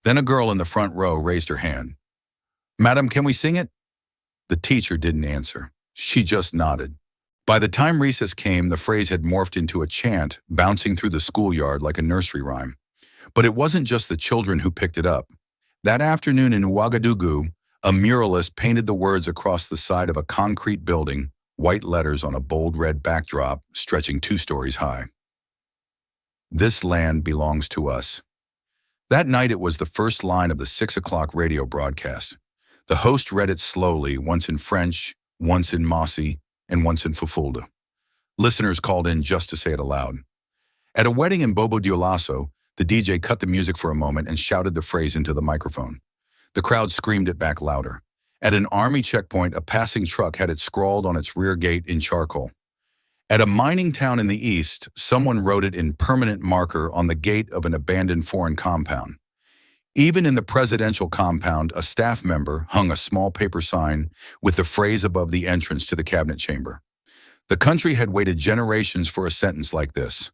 Then a girl in the front row raised her hand. "Madam, can we sing it?" The teacher didn't answer. She just nodded. By the time recess came, the phrase had morphed into a chant, bouncing through the schoolyard like a nursery rhyme. But it wasn't just the children who picked it up. That afternoon in Ouagadougou, a muralist painted the words across the side of a concrete building, white letters on a bold red backdrop stretching 2 stories high. "This land belongs to us." That night it was the first line of the 6 o'clock radio broadcast. The host read it slowly, once in French, once in Mossi, and once in Fufulde. Listeners called in just to say it aloud. At a wedding in Bobo Dioulasso, the DJ cut the music for a moment and shouted the phrase into the microphone. The crowd screamed it back louder. At an army checkpoint, a passing truck had it scrawled on its rear gate in charcoal. At a mining town in the east, someone wrote it in permanent marker on the gate of an abandoned foreign compound. Even in the presidential compound, a staff member hung a small paper sign with the phrase above the entrance to the cabinet chamber. The country had waited generations for a sentence like this.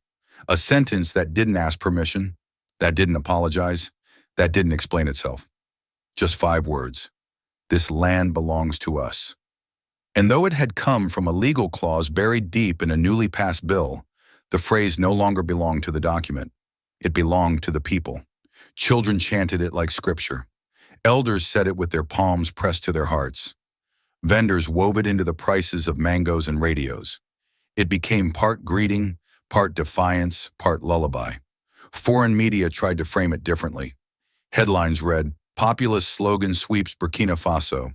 A sentence that didn't ask permission, that didn't apologize, that didn't explain itself. Just 5 words. This land belongs to us. And though it had come from a legal clause buried deep in a newly passed bill, the phrase no longer belonged to the document. It belonged to the people. Children chanted it like scripture. Elders said it with their palms pressed to their hearts. Vendors wove it into the prices of mangoes and radios. It became part greeting, part defiance, part lullaby. Foreign media tried to frame it differently. Headlines read, "Populist slogan sweeps Burkina Faso.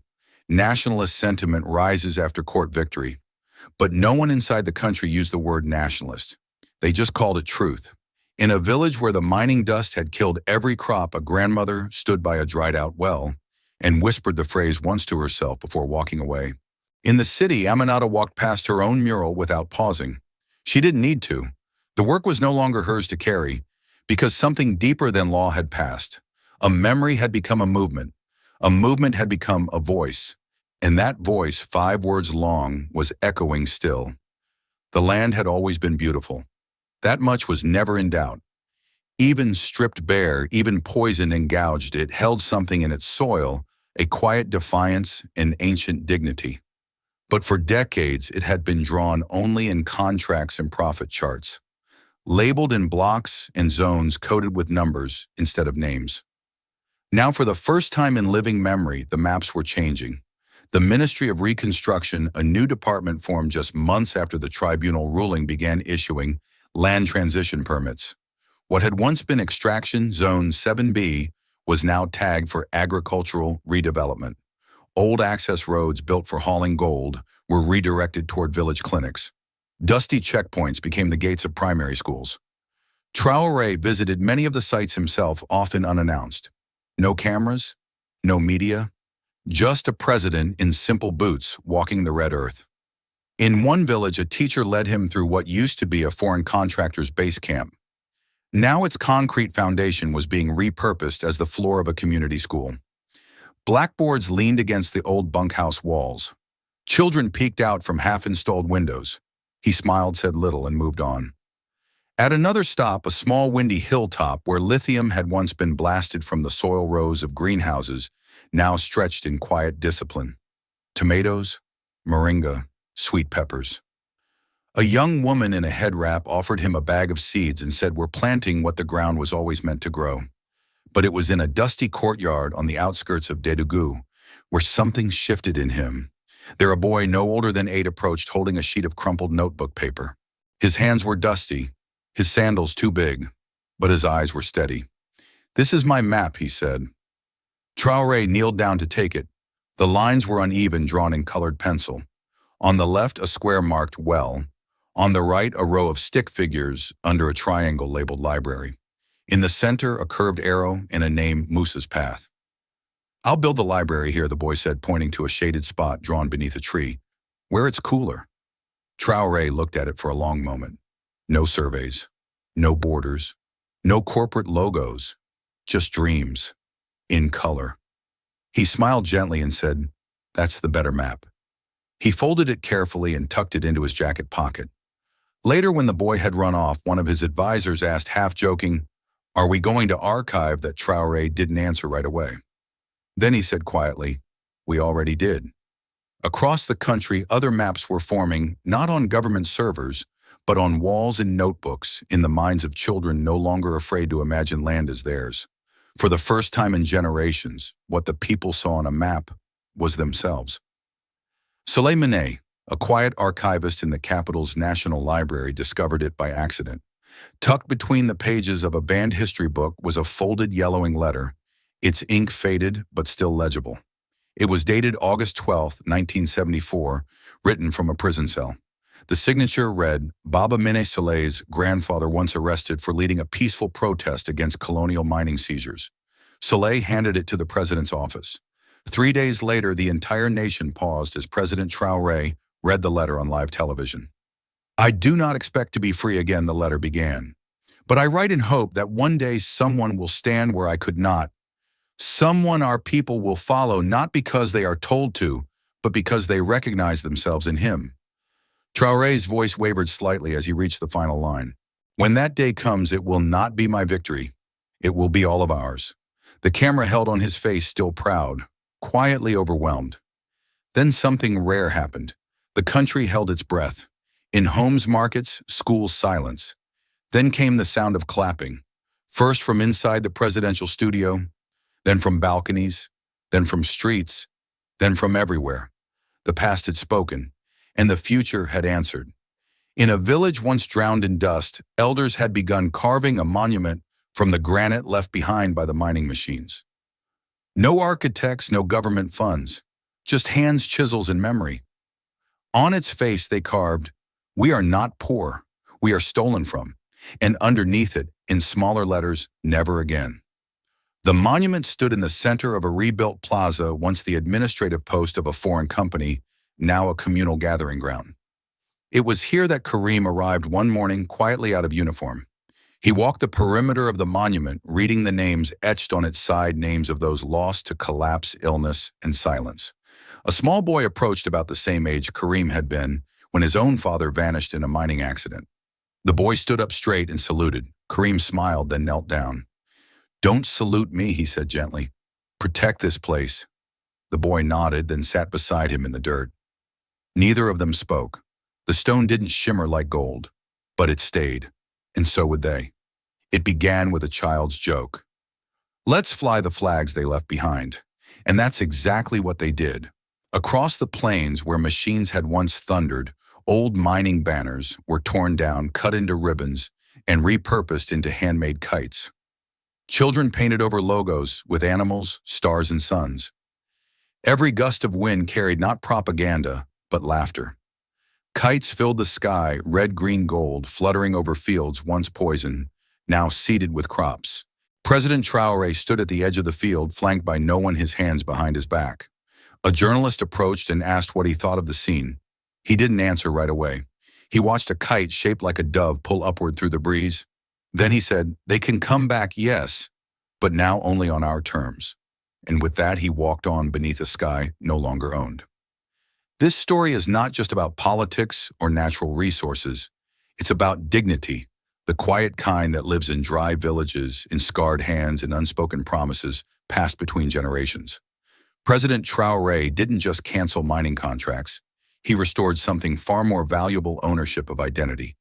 Nationalist sentiment rises after court victory." But no one inside the country used the word nationalist. They just called it truth. In a village where the mining dust had killed every crop, a grandmother stood by a dried-out well and whispered the phrase once to herself before walking away. In the city, Aminata walked past her own mural without pausing. She didn't need to. The work was no longer hers to carry, because something deeper than law had passed. A memory had become a movement. A movement had become a voice. And that voice, 5 words long, was echoing still. The land had always been beautiful. That much was never in doubt. Even stripped bare, even poisoned and gouged, it held something in its soil, a quiet defiance and ancient dignity. But for decades, it had been drawn only in contracts and profit charts, labeled in blocks and zones coded with numbers instead of names. Now, for the first time in living memory, the maps were changing. The Ministry of Reconstruction, a new department formed just months after the tribunal ruling, began issuing land transition permits. What had once been Extraction Zone 7B was now tagged for agricultural redevelopment. Old access roads built for hauling gold were redirected toward village clinics. Dusty checkpoints became the gates of primary schools. Traoré visited many of the sites himself, often unannounced. No cameras, no media, just a president in simple boots walking the red earth. In one village, a teacher led him through what used to be a foreign contractor's base camp. Now its concrete foundation was being repurposed as the floor of a community school. Blackboards leaned against the old bunkhouse walls. Children peeked out from half-installed windows. He smiled, said little, and moved on. At another stop, a small windy hilltop where lithium had once been blasted from the soil rows of greenhouses, now stretched in quiet discipline. Tomatoes, moringa, sweet peppers. A young woman in a head wrap offered him a bag of seeds and said, "We're planting what the ground was always meant to grow." But it was in a dusty courtyard on the outskirts of Dedugu where something shifted in him. There a boy no older than 8 approached, holding a sheet of crumpled notebook paper. His hands were dusty, his sandals too big, but his eyes were steady. "This is my map," he said. Traoré kneeled down to take it. The lines were uneven, drawn in colored pencil. On the left, a square marked well. On the right, a row of stick figures under a triangle labeled library. In the center, a curved arrow and a name, Musa's Path. "I'll build the library here," the boy said, pointing to a shaded spot drawn beneath a tree, "where it's cooler." Traoré looked at it for a long moment. No surveys, no borders, no corporate logos, just dreams, in color. He smiled gently and said, "That's the better map." He folded it carefully and tucked it into his jacket pocket. Later, when the boy had run off, one of his advisors asked, half joking, "Are we going to archive?" That Traoré didn't answer right away. Then he said quietly, "We already did." Across the country, other maps were forming, not on government servers, but on walls and notebooks, in the minds of children no longer afraid to imagine land as theirs. For the first time in generations, what the people saw on a map was themselves. Soleil Minet, a quiet archivist in the capital's National Library, discovered it by accident. Tucked between the pages of a banned history book was a folded yellowing letter, its ink faded but still legible. It was dated August 12, 1974, written from a prison cell. The signature read, "Baba Mine Soleil's grandfather once arrested for leading a peaceful protest against colonial mining seizures." Soleil handed it to the president's office. 3 days later, the entire nation paused as President Traoré read the letter on live television. "I do not expect to be free again," the letter began. "But I write in hope that one day someone will stand where I could not. Someone our people will follow, not because they are told to, but because they recognize themselves in him." Traoré's voice wavered slightly as he reached the final line. "When that day comes, it will not be my victory. It will be all of ours." The camera held on his face, still proud, quietly overwhelmed. Then something rare happened. The country held its breath. In homes, markets, schools, silence. Then came the sound of clapping, first from inside the presidential studio, then from balconies, then from streets, then from everywhere. The past had spoken, and the future had answered. In a village once drowned in dust, elders had begun carving a monument from the granite left behind by the mining machines. No architects, no government funds, just hands, chisels, and memory. On its face they carved, "We are not poor, we are stolen from," and underneath it, in smaller letters, "Never again." The monument stood in the center of a rebuilt plaza, once the administrative post of a foreign company, now a communal gathering ground. It was here that Karim arrived one morning, quietly out of uniform. He walked the perimeter of the monument, reading the names etched on its side, names of those lost to collapse, illness, and silence. A small boy approached, about the same age Karim had been when his own father vanished in a mining accident. The boy stood up straight and saluted. Karim smiled, then knelt down. "Don't salute me," he said gently. "Protect this place." The boy nodded, then sat beside him in the dirt. Neither of them spoke. The stone didn't shimmer like gold, but it stayed, and so would they. It began with a child's joke. "Let's fly the flags they left behind." And that's exactly what they did. Across the plains where machines had once thundered, old mining banners were torn down, cut into ribbons, and repurposed into handmade kites. Children painted over logos with animals, stars, and suns. Every gust of wind carried not propaganda, but laughter. Kites filled the sky, red, green, gold, fluttering over fields once poisoned, now seeded with crops. President Traoré stood at the edge of the field, flanked by no one, his hands behind his back. A journalist approached and asked what he thought of the scene. He didn't answer right away. He watched a kite shaped like a dove pull upward through the breeze. Then he said, "They can come back, yes, but now only on our terms." And with that, he walked on beneath a sky no longer owned. This story is not just about politics or natural resources. It's about dignity, the quiet kind that lives in dry villages, in scarred hands, and unspoken promises passed between generations. President Traoré didn't just cancel mining contracts. He restored something far more valuable: ownership of identity.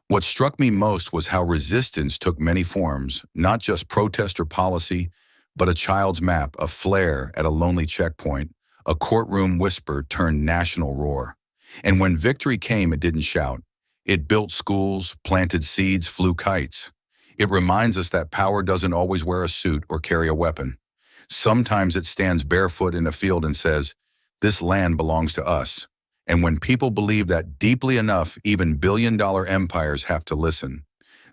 What struck me most was how resistance took many forms, not just protest or policy, but a child's map, a flare at a lonely checkpoint, a courtroom whisper turned national roar. And when victory came, it didn't shout. It built schools, planted seeds, flew kites. It reminds us that power doesn't always wear a suit or carry a weapon. Sometimes it stands barefoot in a field and says, "This land belongs to us." And when people believe that deeply enough, even billion-dollar empires have to listen.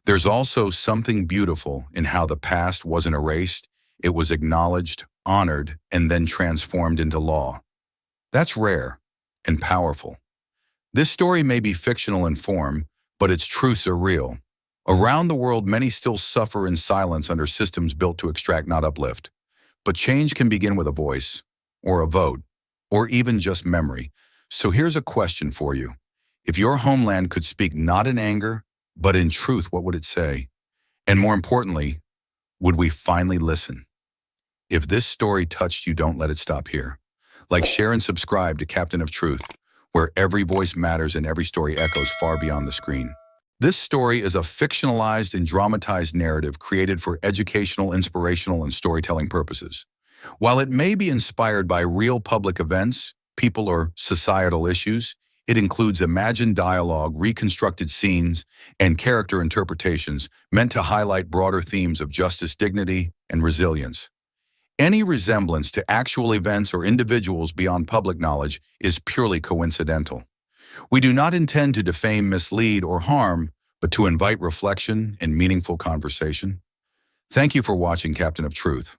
There's also something beautiful in how the past wasn't erased. It was acknowledged, honored, and then transformed into law. That's rare and powerful. This story may be fictional in form, but its truths are real. Around the world, many still suffer in silence under systems built to extract, not uplift. But change can begin with a voice, or a vote, or even just memory. So here's a question for you. If your homeland could speak not in anger, but in truth, what would it say? And more importantly, would we finally listen? If this story touched you, don't let it stop here. Like, share, and subscribe to Captain of Truth, where every voice matters and every story echoes far beyond the screen. This story is a fictionalized and dramatized narrative created for educational, inspirational, and storytelling purposes. While it may be inspired by real public events, people, or societal issues, it includes imagined dialogue, reconstructed scenes, and character interpretations meant to highlight broader themes of justice, dignity, and resilience. Any resemblance to actual events or individuals beyond public knowledge is purely coincidental. We do not intend to defame, mislead, or harm, but to invite reflection and meaningful conversation. Thank you for watching Captain of Truth.